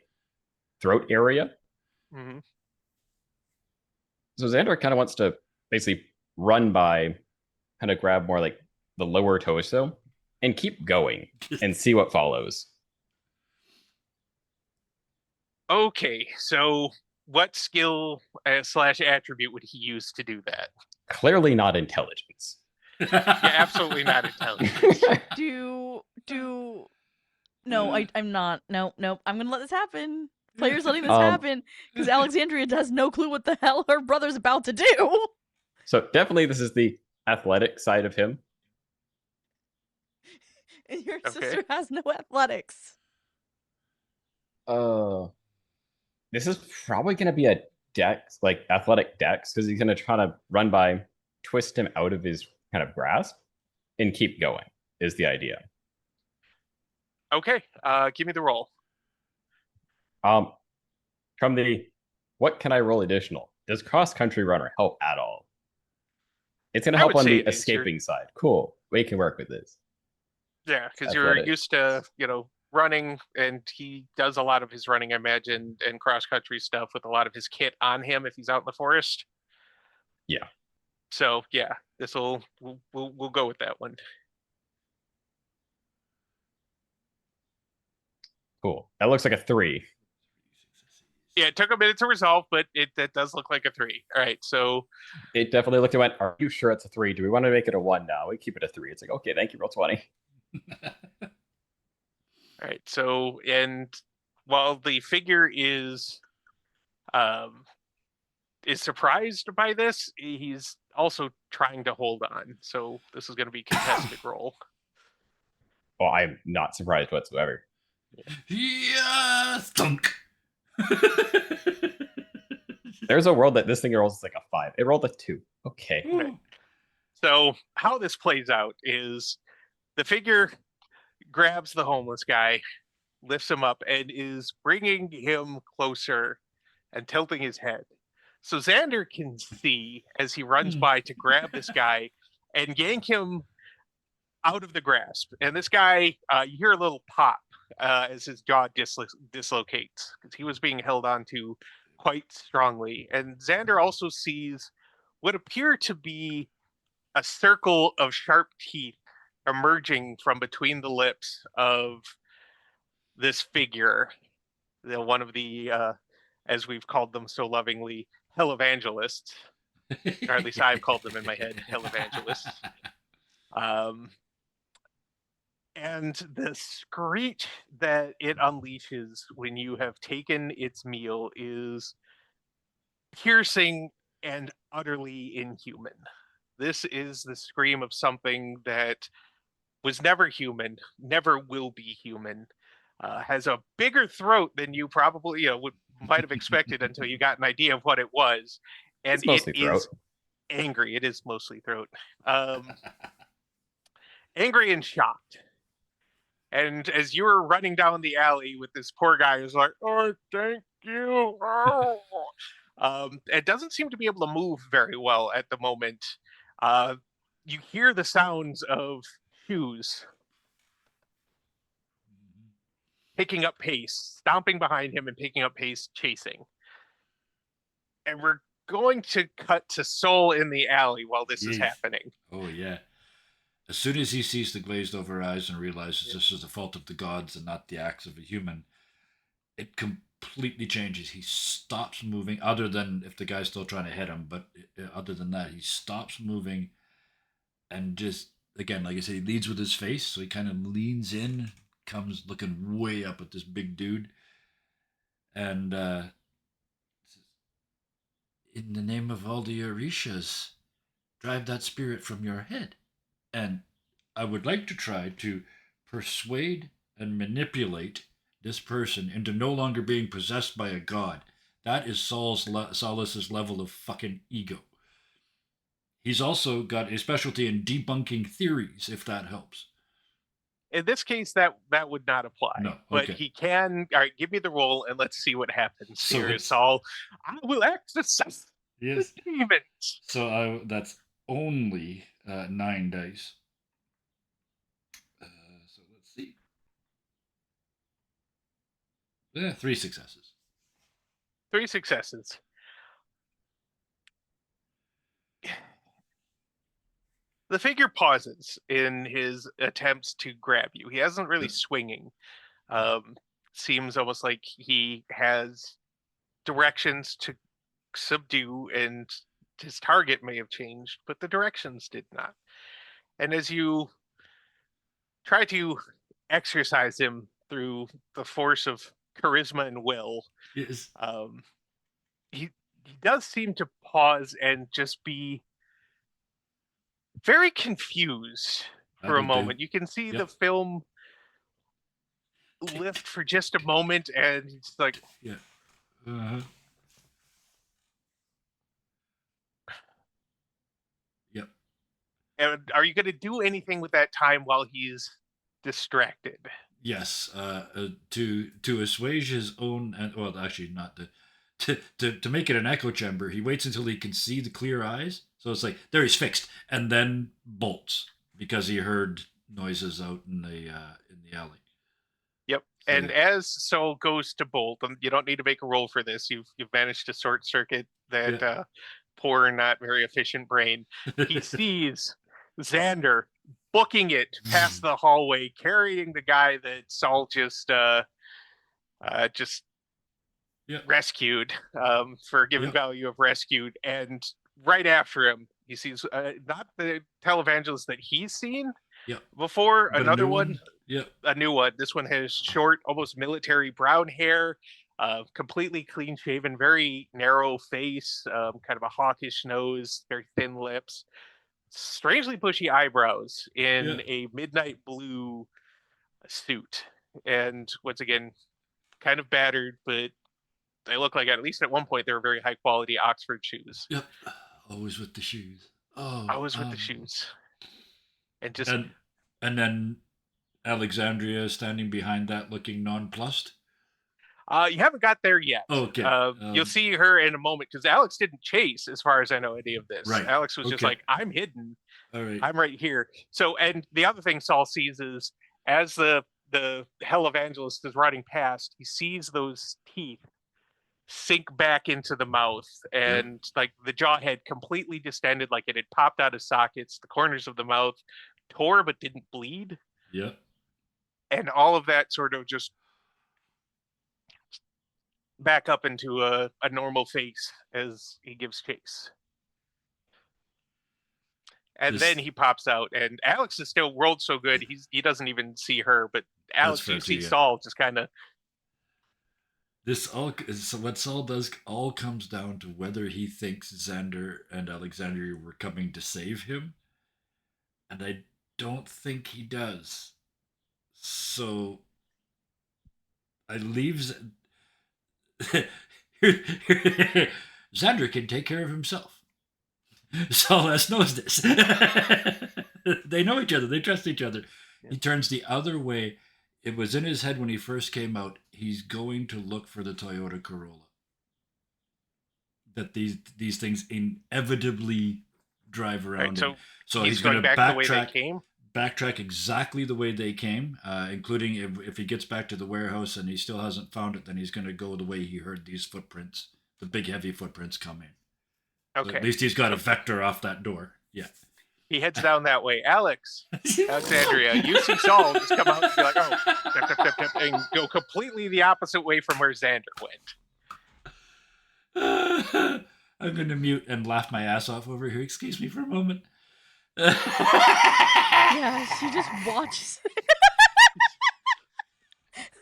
E: throat area.
B: Mm-hmm.
E: So Xander kind of wants to basically run by, kind of grab more like the lower torso and keep going and see what follows.
B: Okay, so what skill / attribute would he use to do that?
E: Clearly not intelligence.
B: Yeah, absolutely not intelligence.
D: No, I'm not. Nope. I'm gonna let this happen Players letting this
E: Um,
D: happen because Alexandria has no clue what the hell her brother's about to do.
E: So definitely this is the athletic side of him.
D: And your
B: Okay.
D: sister has no athletics.
E: This is probably going to be a dex, like athletic dex, because he's going to try to run by, twist him out of his kind of grasp, and keep going, is the idea.
B: Okay. Give me the roll.
E: From the, what can I roll additional? Does cross country runner help at all? It's going to
B: I
E: help
B: would
E: on
B: say
E: the
B: it is.
E: escaping side. Cool. We can work with this.
B: Yeah, because you're
E: Athletic.
B: used to, running, and he does a lot of his running, I imagine, and cross country stuff with a lot of his kit on him if he's out in the forest.
E: Yeah.
B: So yeah, we'll go with that one.
E: Cool. That looks like a 3.
B: Yeah, it took a minute to resolve, but that does look like a 3. All right, so
E: It definitely looked and went, are you sure it's a 3? Do we want to make it a 1 now? We keep it a 3. It's like, okay, thank you, roll 20.
B: all right, so and while the figure is surprised by this, he's also trying to hold on. So this is going to be contested roll.
E: Well, I'm not surprised whatsoever.
A: Yeah, thunk.
E: There's a world that this thing rolls like a 5. It rolled a 2. Okay.
B: Okay. So how this plays out is the figure grabs the homeless guy, lifts him up, and is bringing him closer and tilting his head. So Xander can see as he runs by to grab this guy and yank him out of the grasp. And this guy, you hear a little pop as his jaw dislocates because he was being held onto quite strongly. And Xander also sees what appear to be a circle of sharp teeth emerging from between the lips of this figure, one of the, as we've called them so lovingly, hell evangelists, or at least I've called them in my head hell evangelists. And the screech that it unleashes when you have taken its meal is piercing and utterly inhuman. This is the scream of something that was never human, never will be human, has a bigger throat than you probably might have expected until you got an idea of what it was, and
E: It's mostly
B: it
E: throat.
B: is angry. It is mostly throat. Angry and shocked. And as you were running down the alley with this poor guy who's like, "Oh, thank you." Oh. It doesn't seem to be able to move very well at the moment. You hear the sounds of shoes picking up pace, stomping behind him and picking up pace, chasing. And we're going to cut to Soul in the alley while this is
A: Jeez.
B: happening.
A: Oh, yeah. As soon as he sees the glazed over eyes and realizes this is the fault of the gods and not the acts of a human, it completely changes. He stops moving, other than if the guy's still trying to hit him, but other than that, he stops moving and just, again, like I said, he leads with his face, so he kind of leans in, comes looking way up at this big dude, and in the name of all the Orishas, drive that spirit from your head. And I would like to try to persuade and manipulate this person into no longer being possessed by a god. That is Solus's level of fucking ego. He's also got a specialty in debunking theories, if that helps.
B: In this case, that would not apply.
A: No,
B: But
A: okay.
B: he can. All right, give me the roll and let's see what happens
A: So
B: here.
A: it's-
B: Saul, I will exorcise
A: Yes.
B: the demons.
A: So that's only 9 dice. So let's see. 3 successes.
B: 3 successes. The figure pauses in his attempts to grab you. He hasn't really swinging. Seems almost like he has directions to subdue, and his target may have changed, but the directions did not. And as you try to exercise him through the force of charisma and will.
A: Yes.
B: He does seem to pause and just be very confused for a
A: That'll do.
B: moment. You can see the
A: Yep.
B: film lift for just a moment, and it's like,
A: Yeah. Uh-huh. Yep.
B: and are you going to do anything with that time while he's distracted?
A: Yes. To assuage his own, and well, actually, not to make it an echo chamber. He waits until he can see the clear eyes. So it's like there he's fixed, and then bolts because he heard noises out in the alley.
B: Yep.
A: So
B: And as Sol goes to bolt, and you don't need to make a roll for this. You've managed to short circuit that poor, not very efficient brain. He sees Xander booking it past the hallway, carrying the guy that Sol just
A: Yep.
B: rescued, for given
A: Yep.
B: value of rescued, and right after him, he sees not the televangelist that he's seen
A: Yep.
B: before,
A: But a
B: another
A: new
B: one.
A: Yep.
B: A new one. This one has short, almost military brown hair, completely clean shaven, very narrow face, kind of a hawkish nose, very thin lips, strangely bushy eyebrows, in
A: Yeah.
B: a midnight blue suit, and once again, kind of battered, but they look like, at least at one point, they were very high quality Oxford shoes.
A: Yep. Always with the shoes. Oh.
B: Always with the shoes, and just
A: and then Alexandria standing behind that, looking nonplussed.
B: you haven't got there yet.
A: Okay.
B: You'll see her in a moment, because Alex didn't chase, as far as I know, any of this.
A: Right.
B: Alex was just
A: Okay.
B: like, I'm hidden.
A: All right.
B: I'm right here. So, and the other thing Saul sees is, as the hell evangelist is riding past, he sees those teeth sink back into the mouth, and like the jaw had completely distended, like it had popped out of sockets. The corners of the mouth tore but didn't bleed.
A: Yep.
B: And all of that sort of just back up into a normal face as he gives chase. And then he pops out, and Alex is still rolled so good, he doesn't even see her, but Alex, you see Saul just kind of.
A: What Saul does all comes down to whether he thinks Xander and Alexandria were coming to save him. And I don't think he does. So I leave Xander can take care of himself. Saul knows this. They know each other. They trust each other. Yeah. He turns the other way. It was in his head when he first came out. He's going to look for the Toyota Corolla. That these things inevitably drive around. Right, so he's going to backtrack exactly the way they came, including if he gets back to the warehouse and he still hasn't found it, then he's going to go the way he heard these footprints, the big heavy footprints, come in.
B: Okay.
A: So at least he's got a vector off that door. Yeah.
B: He heads down that way. Alexandria, you see Saul just come out and be like, oh, and go completely the opposite way from where Xander went.
A: I'm going to mute and laugh my ass off over here. Excuse me for a moment.
D: Yeah, she just watches.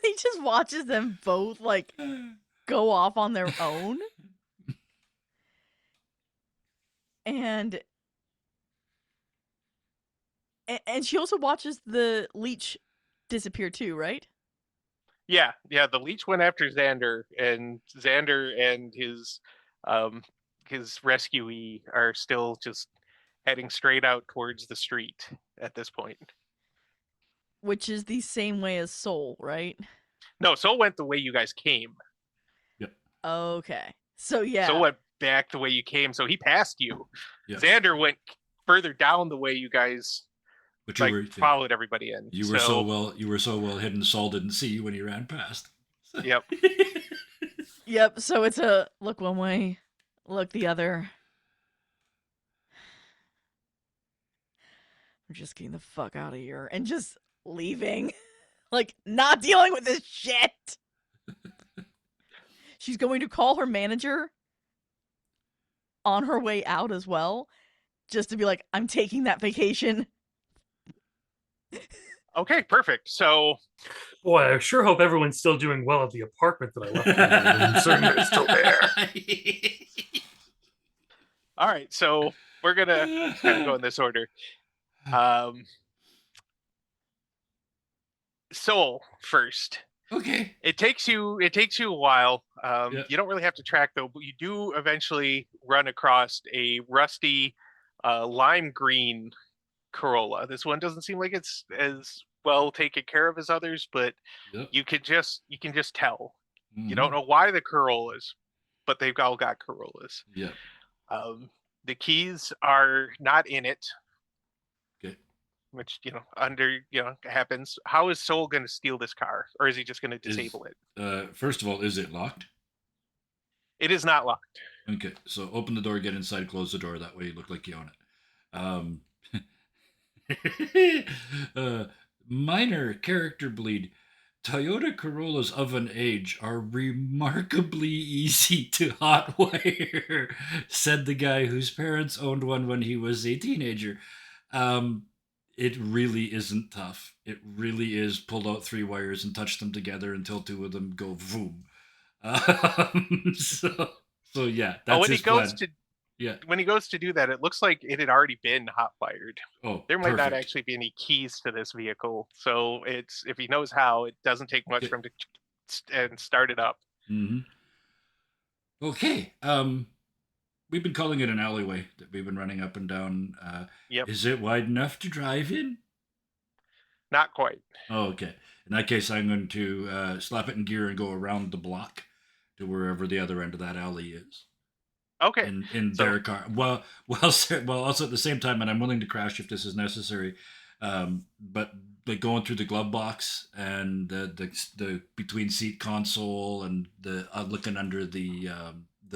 D: He just watches them both like go off on their own. And she also watches the leech disappear too, right?
B: Yeah. The leech went after Xander, and his rescuee are still just heading straight out towards the street at this point.
D: Which is the same way as Soul, right?
B: No, Soul went the way you guys came.
A: Yep.
D: Okay. So yeah.
B: Soul went back the way you came, so he passed you.
A: Yep.
B: Xander went further down the way you guys followed everybody in.
A: You were so well hidden, Saul didn't see you when he ran past.
B: Yep.
D: Yep, so it's a look one way, look the other. I'm just getting the fuck out of here and just leaving. Like, not dealing with this shit. She's going to call her manager on her way out as well, just to be like, I'm taking that vacation.
B: Okay, perfect. So
C: Boy, I sure hope everyone's still doing well at the apartment that I left. I'm certain it's still there.
B: all right, so we're gonna kind of go in this order. Um, Soul first.
A: Okay.
B: It takes you a while.
A: Yeah.
B: You don't really have to track though, but you do eventually run across a rusty lime green Corolla. This one doesn't seem like it's as well taken care of as others, but
A: Yep.
B: you can just tell. You don't
A: Mhm.
B: know why the Corollas, but they've all got Corollas.
A: Yep.
B: The keys are not in it,
A: Okay.
B: which happens. How is Soul going to steal this car, or is he just going to disable it?
A: First of all, is it locked?
B: It is not locked.
A: Okay, so open the door, get inside, close the door. That way you look like you own it. Minor character bleed. Toyota Corollas of an age are remarkably easy to hotwire, said the guy whose parents owned one when he was a teenager. It really isn't tough. It really is pull out 3 wires and touch them together until 2 of them go boom. So yeah, that's
B: When he
A: his plan. Yeah.
B: when he goes to do that, it looks like it had already been hot wired.
A: Oh,
B: There might not
A: perfect.
B: actually be any keys to this vehicle, so it's if he knows how, it doesn't take much for him to and start it up.
A: Mm-hmm. Okay. We've been calling it an alleyway that we've been running up and down.
B: Yep.
A: Is it wide enough to drive in?
B: Not quite.
A: Oh, okay. In that case, I'm going to slap it in gear and go around the block to wherever the other end of that alley is.
B: Okay.
A: In
B: So-
A: their car. Well, also at the same time, and I'm willing to crash if this is necessary. But like going through the glove box and the between seat console and the looking under the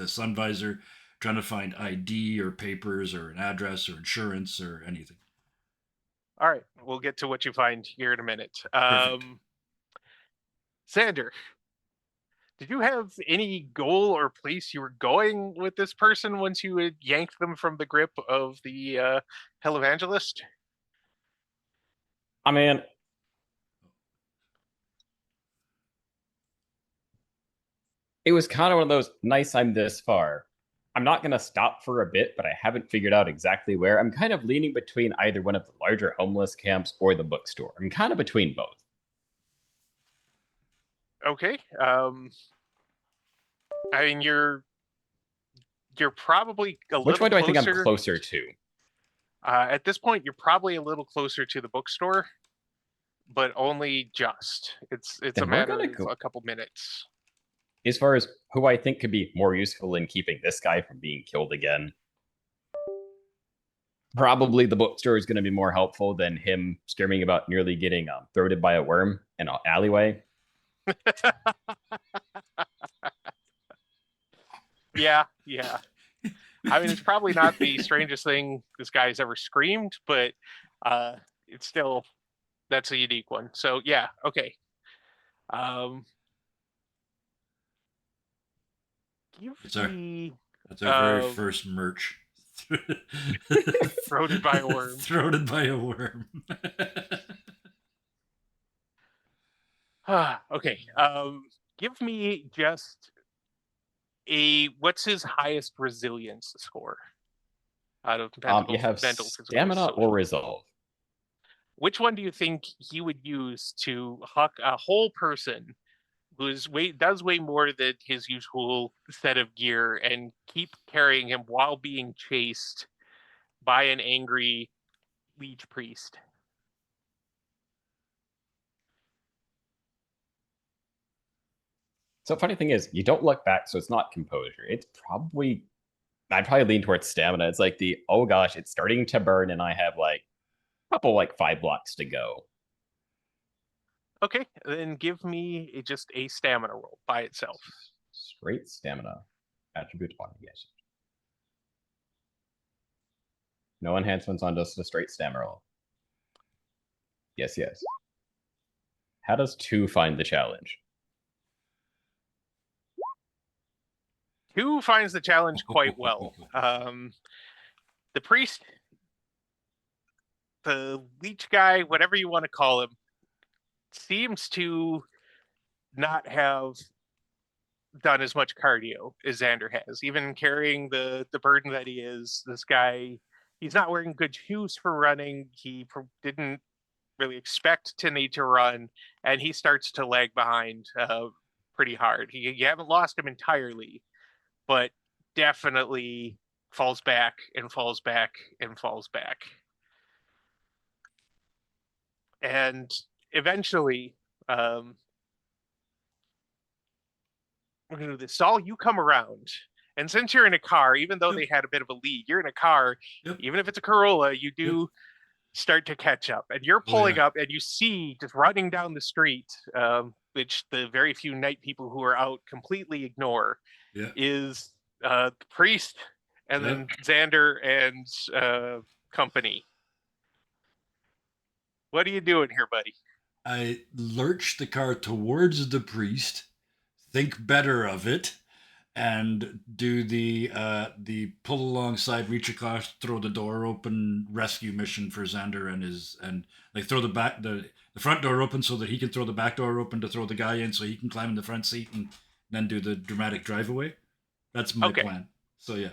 A: sun visor, trying to find ID or papers or an address or insurance or anything.
B: All right, we'll get to what you find here in a minute.
A: Perfect.
B: Sander, did you have any goal or place you were going with this person once you had yanked them from the grip of the Hell Evangelist?
E: I mean, it was kind of one of those nice I'm this far. I'm not going to stop for a bit, but I haven't figured out exactly where. I'm kind of leaning between either one of the larger homeless camps or the bookstore. I'm kind of between both.
B: Okay. I mean, you're probably a little
E: Which one do I think I'm
B: closer.
E: closer to?
B: At this point, you're probably a little closer to the bookstore, but only just. It's
E: Then
B: a
E: we're
B: matter
E: gonna
B: of
E: go-
B: a couple minutes.
E: As far as who I think could be more useful in keeping this guy from being killed again, probably the bookstore is going to be more helpful than him screaming about nearly getting throated by a worm in an alleyway.
B: Yeah. I mean, it's probably not the strangest thing this guy's ever screamed, but it's still that's a unique one. So yeah, okay.
A: It's our-
B: me
A: That's our very first merch.
B: Throated by a worm.
A: Throated by a worm.
B: okay. Give me just what's his highest resilience score out of
E: You have
B: mental, physical,
E: stamina
B: social?
E: or resolve.
B: Which one do you think he would use to huck a whole person who's does weigh more than his usual set of gear and keep carrying him while being chased by an angry leech priest?
E: So funny thing is, you don't look back, so it's not composure. It's probably I'd probably lean towards stamina. It's like oh gosh, it's starting to burn, and I have like a couple 5 blocks to go.
B: Okay, then give me just a stamina roll by itself.
E: Straight stamina. Attribute 1, yes. No enhancements on just a straight stamina roll. Yes. How does 2 find the challenge?
B: 2 finds the challenge quite well. The priest, the leech guy, whatever you want to call him, seems to not have done as much cardio as Xander has. Even carrying the burden that he is, this guy, he's not wearing good shoes for running. He didn't really expect to need to run, and he starts to lag behind pretty hard. You haven't lost him entirely, but definitely falls back and falls back and falls back. And eventually, we're going to do this. Saul, you come around. And since you're in a car, even though they had a bit of a lead, you're in a car, even if it's a Corolla, you do start to catch up. And you're pulling up, and you see just running down the street, which the very few night people who are out completely ignore, is the priest and then Xander and company. What are you doing here, buddy?
A: I lurch the car towards the priest, think better of it, and do the pull alongside, reach across, throw the door open rescue mission for Xander and like throw the front door open so that he can throw the back door open to throw the guy in so he can climb in the front seat and then do the dramatic drive away. That's my plan. So yeah.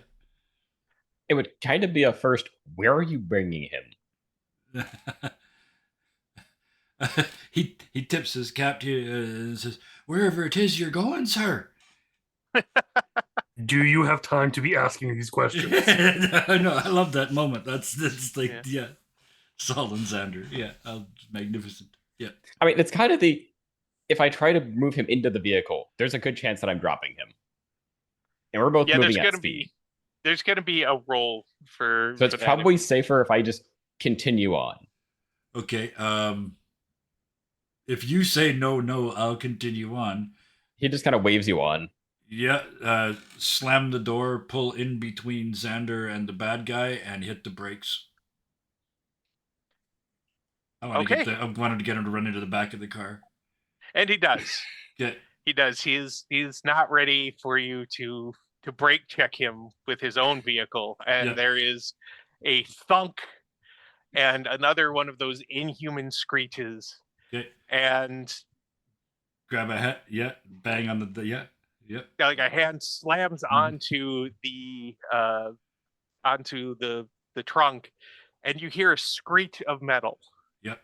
E: It would kind of be a first. Where are you bringing him?
A: he tips his cap to you and says, "Wherever it is you're going, sir."
C: Do you have time to be asking these questions?
A: No, I love that moment. That's like Saul and Xander. Yeah, magnificent. Yeah.
E: I mean, it's kind of if I try to move him into the vehicle, there's a good chance that I'm dropping him. And we're both moving at speed.
B: There's going to be a roll for...
E: So it's probably safer if I just continue on.
A: Okay. If you say no, I'll continue on.
E: He just kind of waves you on.
A: Yeah. Slam the door, pull in between Xander and the bad guy, and hit the brakes. I wanted to get him to run into the back of the car.
B: And he does.
A: Yeah.
B: He does. He's not ready for you to brake check him with his own vehicle. And there is a thunk and another one of those inhuman screeches.
A: Okay.
B: And
A: grab a hat. Yeah. Bang on the Yep.
B: Like a hand slams onto the trunk, and you hear a screech of metal.
A: Yep.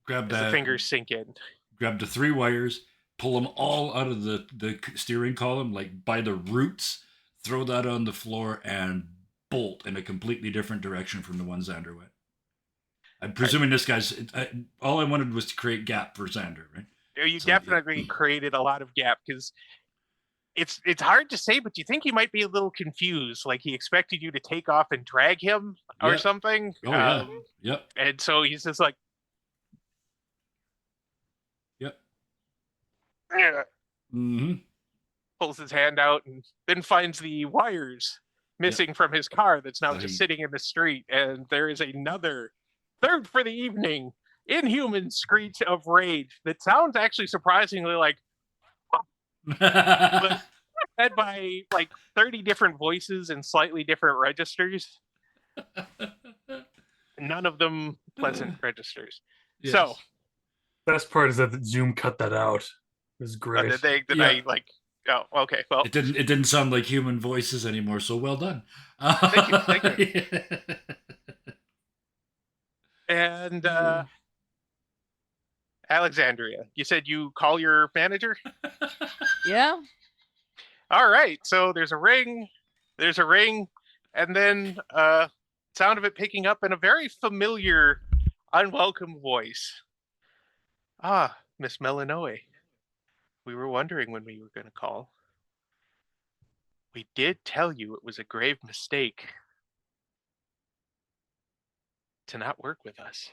A: Grab
B: the fingers sink in.
A: Grab the 3 wires, pull them all out of the steering column, like by the roots, throw that on the floor, and bolt in a completely different direction from the one Xander went. I'm presuming this guy's... all I wanted was to create gap for Xander, right?
B: You definitely created a lot of gap, because it's hard to say, but you think he might be a little confused. Like he expected you to take off and drag him or something.
A: Oh, yeah. Yep.
B: And so he's just like...
A: Yep.
B: Mm-hmm. Pulls his hand out and then finds the wires missing from his car that's now just sitting in the street. And there is another, third for the evening, inhuman screech of rage that sounds actually surprisingly like... but fed by like 30 different voices and slightly different registers. None of them pleasant registers. Yes. So
C: best part is that Zoom cut that out. It was great.
B: Oh, okay. Well,
A: it didn't sound like human voices anymore. So well done.
B: Thank you. And Alexandria, you said you call your manager?
D: Yeah.
B: All right. So there's a ring, and then sound of it picking up in a very familiar, unwelcome voice. Ah, Miss Melanoe. We were wondering when we were going to call. We did tell you it was a grave mistake to not work with us.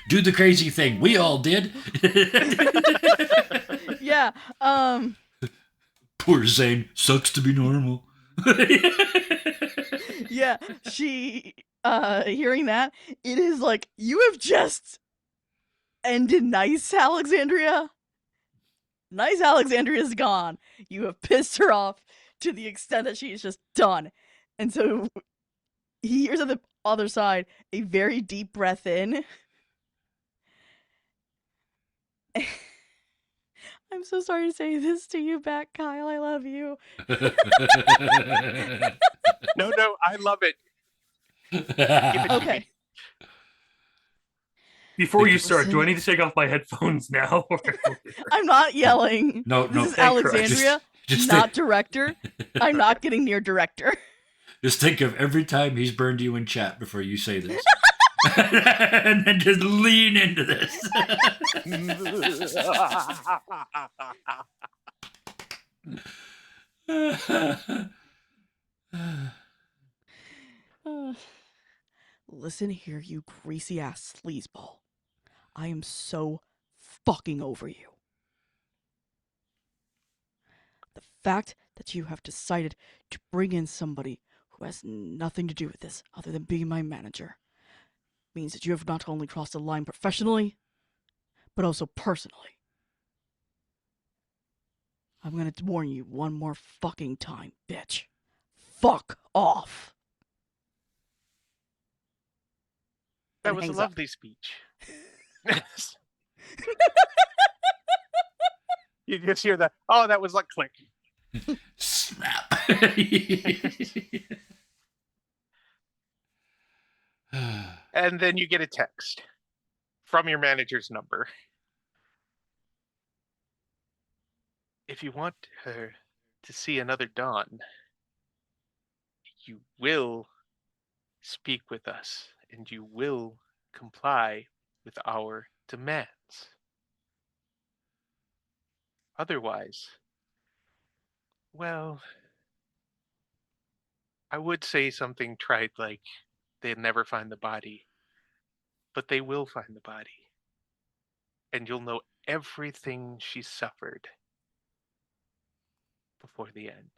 A: Do the crazy thing. We all did.
D: Yeah.
A: Poor Zane. Sucks to be normal.
D: Yeah. She, hearing that, it is like, you have just ended nice, Alexandria. Nice Alexandria's gone. You have pissed her off to the extent that she is just done. And so he hears on the other side a very deep breath in. I'm so sorry to say this to you back, Kyle. I love you.
B: No, I love it. Give it to
D: Okay.
B: me.
C: Before you start, do I
D: Listen.
C: need to take off my headphones now?
D: I'm not yelling.
A: No,
D: This
A: no.
D: is
C: Thank Christ.
D: Alexandria,
A: Just
D: not director. I'm not getting near director.
A: Just think of every time he's burned you in chat before you say this. And then just lean into this.
D: Listen here, you greasy ass sleazeball. I am so fucking over you. The fact that you have decided to bring in somebody who has nothing to do with this other than being my manager means that you have not only crossed the line professionally, but also personally. I'm gonna warn you one more fucking time, bitch. Fuck off.
B: That
D: And
B: was a
D: hangs up.
B: lovely speech. You just hear that. Oh, that was like click.
A: Snap.
B: And then you get a text from your manager's number. If you want her to see another dawn, you will speak with us and you will comply with our demands. Otherwise, well, I would say something trite like they'd never find the body, but they will find the body. And you'll know everything she suffered before the end.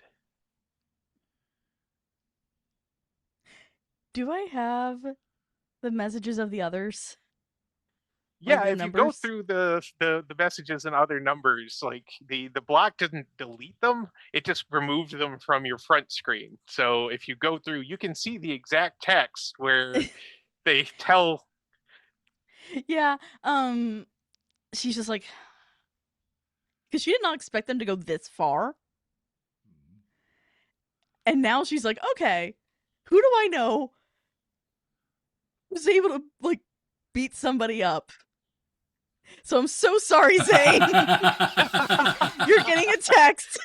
D: Do I have the messages of the others?
B: Yeah,
D: the
B: if you go
D: numbers?
B: through the messages and other numbers, like the block doesn't delete them, it just removed them from your front screen. So if you go through, you can see the exact text where they tell.
D: Yeah, she's just like, because she did not expect them to go this far. And now she's like, okay, who do I know who's able to, like, beat somebody up? So I'm so sorry, Zane. You're getting a text.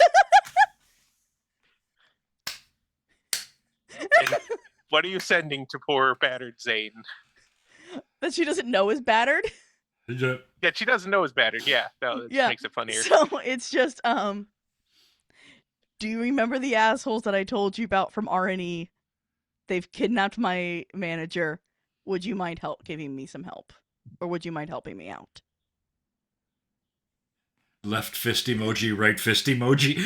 B: And what are you sending to poor battered Zane?
D: That she doesn't know is battered.
A: Yeah.
B: That she doesn't know is battered. Yeah, no, that
D: Yeah.
B: makes it funnier.
D: So it's just, do you remember the assholes that I told you about from RNE? They've kidnapped my manager. Would you mind giving me some help? Or would you mind helping me out?
A: Left fist emoji, right fist emoji.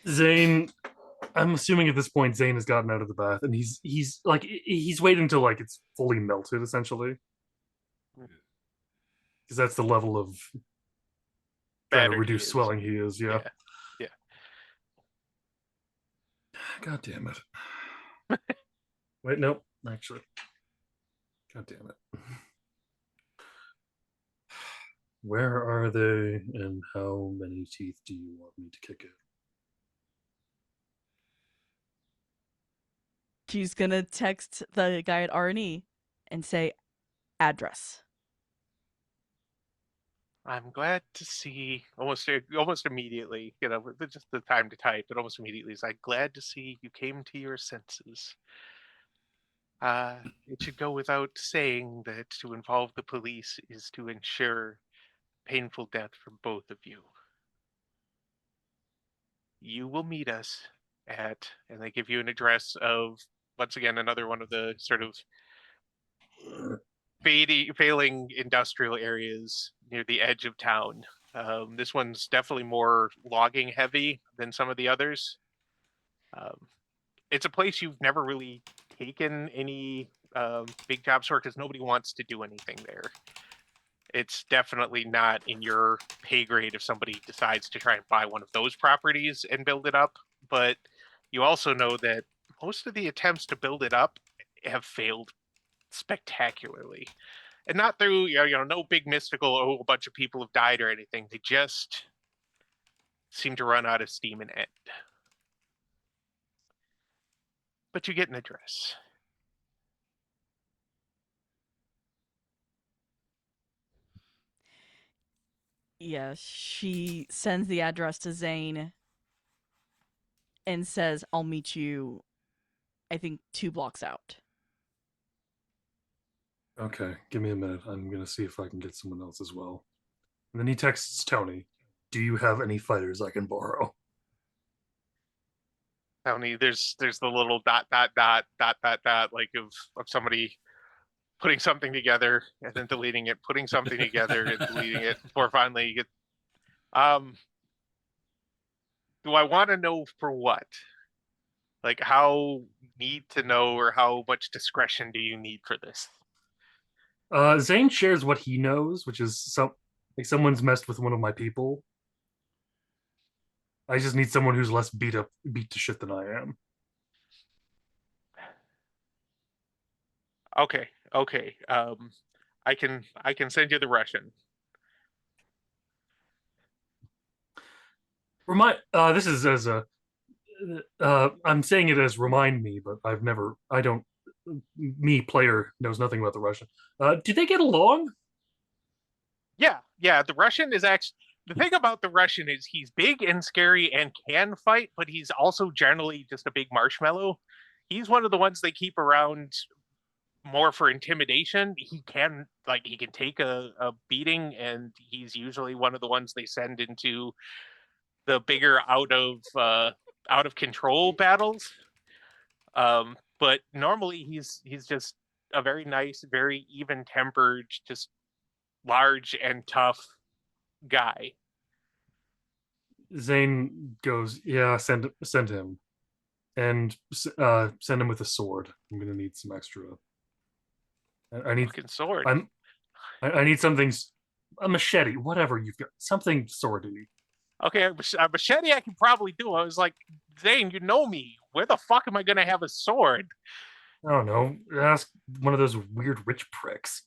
C: Zane, I'm assuming at this point Zane has gotten out of the bath and he's waiting until like it's fully melted essentially, because that's the level of trying to
B: Battered he
C: reduce
B: is.
C: swelling he is. Yeah.
B: Yeah.
C: God damn it. Wait, nope. Actually, God damn it. Where are they, and how many teeth do you want me to kick in?
D: She's gonna text the guy at RNE and say, address.
B: I'm glad to see almost immediately, just the time to type, but almost immediately is like, glad to see you came to your senses. It should go without saying that to involve the police is to ensure painful death for both of you. You will meet us at, and they give you an address of, once again, another one of the sort of failing industrial areas near the edge of town. This one's definitely more logging heavy than some of the others. It's a place you've never really taken any big jobs for because nobody wants to do anything there. it's definitely not in your pay grade if somebody decides to try and buy one of those properties and build it up. But you also know that most of the attempts to build it up have failed spectacularly. And not through, no big mystical, oh, a bunch of people have died or anything. They just seem to run out of steam and end. But you get an address.
D: Yeah, she sends the address to Zane and says, I'll meet you, I think, 2 blocks out.
C: Okay, give me a minute. I'm gonna see if I can get someone else as well. And then he texts Tony, "Do you have any fighters I can borrow?"
B: Tony, there's the little dot like of somebody putting something together and then deleting it, putting something together and deleting it before finally you get do I want to know for what? Like how need to know or how much discretion do you need for this?
C: Zane shares what he knows, which is someone's messed with one of my people. I just need someone who's less beat to shit than I am.
B: Okay. I can send you the Russian.
C: This is as a I'm saying it as remind me, but I don't me player knows nothing about the Russian. Do they get along?
B: Yeah. The Russian is actually the thing about the Russian is he's big and scary and can fight, but he's also generally just a big marshmallow. He's one of the ones they keep around more for intimidation. He can take a beating, and he's usually one of the ones they send into the bigger out of control battles. But normally he's just a very nice, very even tempered, just large and tough guy.
C: Zane goes, yeah, send him, and send him with a sword. I'm gonna need some extra. I need
B: Fucking sword.
C: I need something, a machete, whatever you've got, something swordy.
B: Okay, a machete I can probably do. I was like, Zane, you know me. Where the fuck am I gonna have a sword?
C: I don't know. Ask one of those weird rich pricks.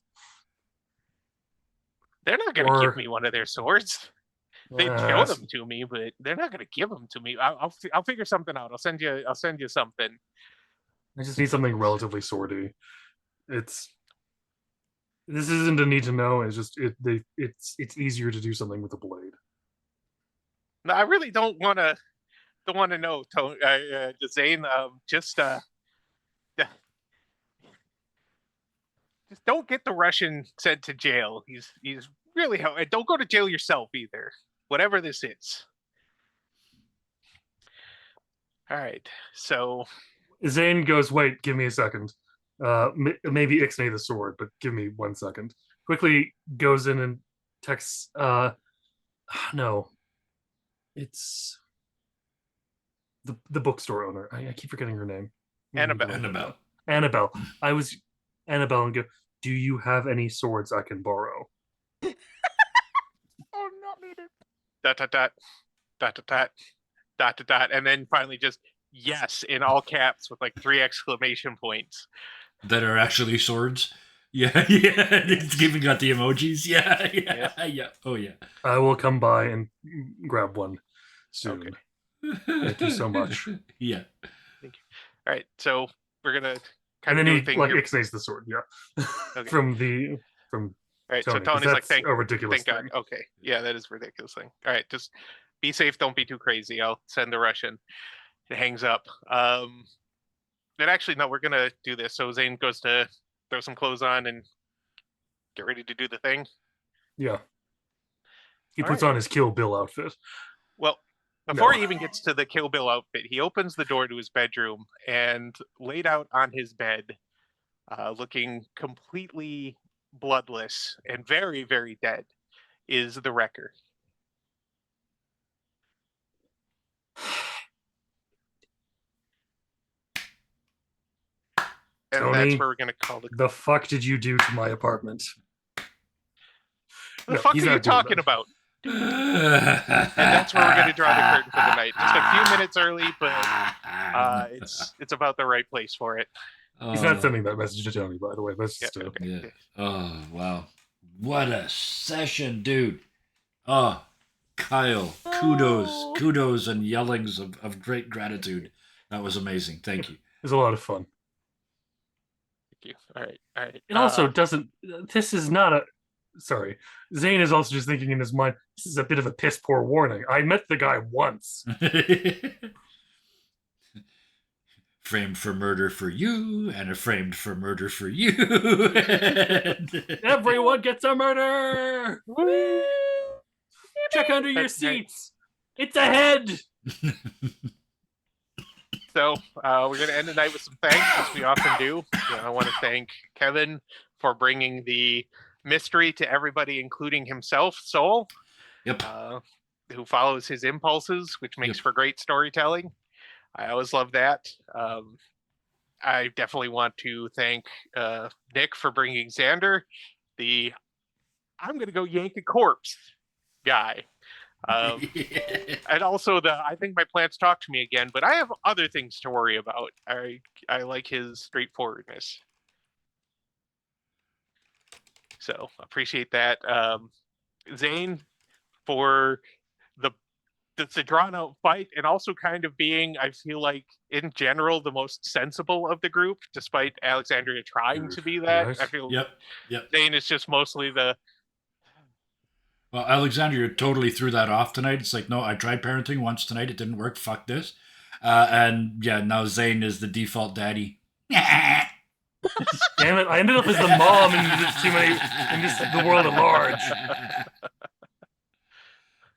B: They're not gonna give me one of their swords. They'd show them to me, but they're not gonna give them to me. I'll figure something out. I'll send you something.
C: I just need something relatively swordy. This isn't a need to know. It's just it's easier to do something with a blade.
B: No, I really don't want to know, Zane. Just don't get the Russian sent to jail. He's really don't go to jail yourself either. Whatever this is. All right, so
C: Zane goes, wait, give me a second. Maybe ixnay the sword, but give me 1 second. Quickly goes in and texts. No, it's the bookstore owner. I keep forgetting her name.
B: Annabelle.
C: Annabelle. I was Annabelle and go. Do you have any swords I can borrow?
D: Oh, not needed.
B: Dot dot dot dot dot dot dot dot dot, and then finally just yes in all caps with like 3 exclamation points
A: that are actually swords. Yeah, yeah. It's even got the emojis. Yeah. Oh yeah.
C: I will come by and grab one soon.
B: Okay.
C: Thank you so much.
A: Yeah.
B: Thank you. All right, so we're gonna
C: and
B: kind
C: then
B: of do
C: he
B: a thing
C: like
B: here.
C: ixnays the sword. Yeah.
B: Okay.
C: From
B: All right,
C: Tony,
B: so Tony's like,
C: a ridiculous
B: thank
C: thing.
B: God. Okay, yeah, that is a ridiculous thing. All right, just be safe. Don't be too crazy. I'll send the Russian. It hangs up. And actually, no, we're gonna do this. So Zane goes to throw some clothes on and get ready to do the thing.
C: Yeah. He
B: All
C: puts
B: right.
C: on his Kill Bill outfit.
B: Well, before he even gets to the Kill Bill outfit, he opens the door to his bedroom, and laid out on his bed, looking completely bloodless and very, very dead, is the Wrecker. And
C: Tony,
B: that's where we're going to call
C: the fuck did you do to my apartment?
B: The
C: No,
B: fuck
C: he's
B: are you
C: not doing
B: talking
C: that.
B: about? And that's where we're going to draw the curtain for the night. Just a few minutes early, but it's about the right place for it.
C: He's not sending that message to Tony, by the way. That's
B: Yeah,
C: just
B: okay.
A: Yeah. Oh, wow. What a session, dude. Oh, Kyle,
D: Oh.
A: kudos and yellings of great gratitude. That was amazing. Thank you.
C: it was a lot of fun.
B: Thank you. All right.
C: It also doesn't. This is not a. Sorry, Zane is also just thinking in his mind. This is a bit of a piss poor warning. I met the guy once.
A: Framed for murder for you, and a framed for murder for you.
C: Everyone gets a murder.
B: Woo!
C: Check under your
B: Hey.
C: seats. It's a head.
B: So we're going to end the night with some thanks, as we often do. I want to thank Kevin for bringing the mystery to everybody, including himself, Soul,
A: Yep.
B: who follows his impulses, which makes for great storytelling. I always love that. I definitely want to thank Nick for bringing Xander, the I'm going to go yank a corpse guy. And also I think my plants talk to me again, but I have other things to worry about. I like his straightforwardness. So appreciate that. Zane for the drawn out fight, and also kind of being, I feel like, in general, the most sensible of the group, despite Alexandria trying to be that.
C: Right.
B: I feel
A: Yep.
B: Zane is just mostly the
A: Well, Alexandria totally threw that off tonight. It's like, no, I tried parenting once tonight. It didn't work. Fuck this. And yeah, now Zane is the default daddy.
C: Damn it! I ended up as the mom in just too many in just the world at large.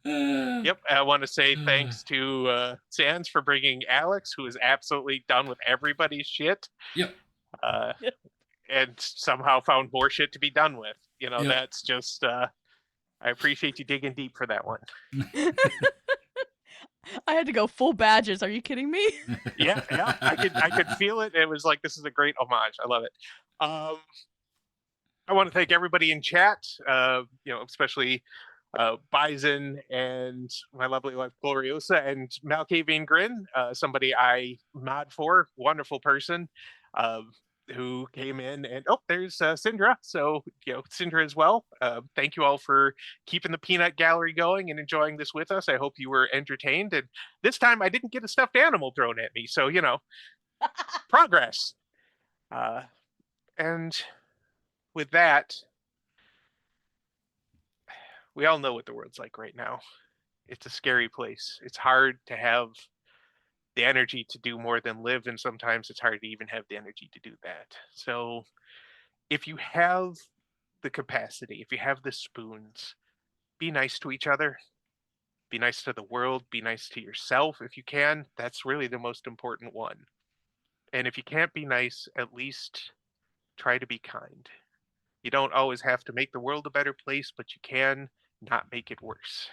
B: Yep, I want to say thanks to Sans for bringing Alex, who is absolutely done with everybody's shit.
A: Yep.
B: And somehow found more shit to be done with.
A: Yep.
B: That's just I appreciate you digging deep for that one.
D: I had to go full badges. Are you kidding me?
B: Yeah, I could feel it. It was like, this is a great homage. I love it. I want to thank everybody in chat. Especially Bison and my lovely wife Gloriosa and Malkavian Grin, somebody I mod for, wonderful person, who came in, and there's Syndra. So Syndra as well. Thank you all for keeping the peanut gallery going and enjoying this with us. I hope you were entertained, and this time I didn't get a stuffed animal thrown at me, so progress. And with that, we all know what the world's like right now. It's a scary place. It's hard to have the energy to do more than live, and sometimes it's hard to even have the energy to do that. So if you have the capacity, if you have the spoons, be nice to each other, be nice to the world, be nice to yourself if you can. That's really the most important one. And if you can't be nice, at least try to be kind. You don't always have to make the world a better place, but you can not make it worse.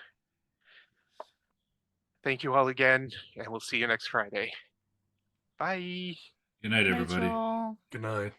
B: Thank you all again, and we'll see you next Friday. Bye.
A: Good night, everybody.
D: Mitchell.
C: Good night.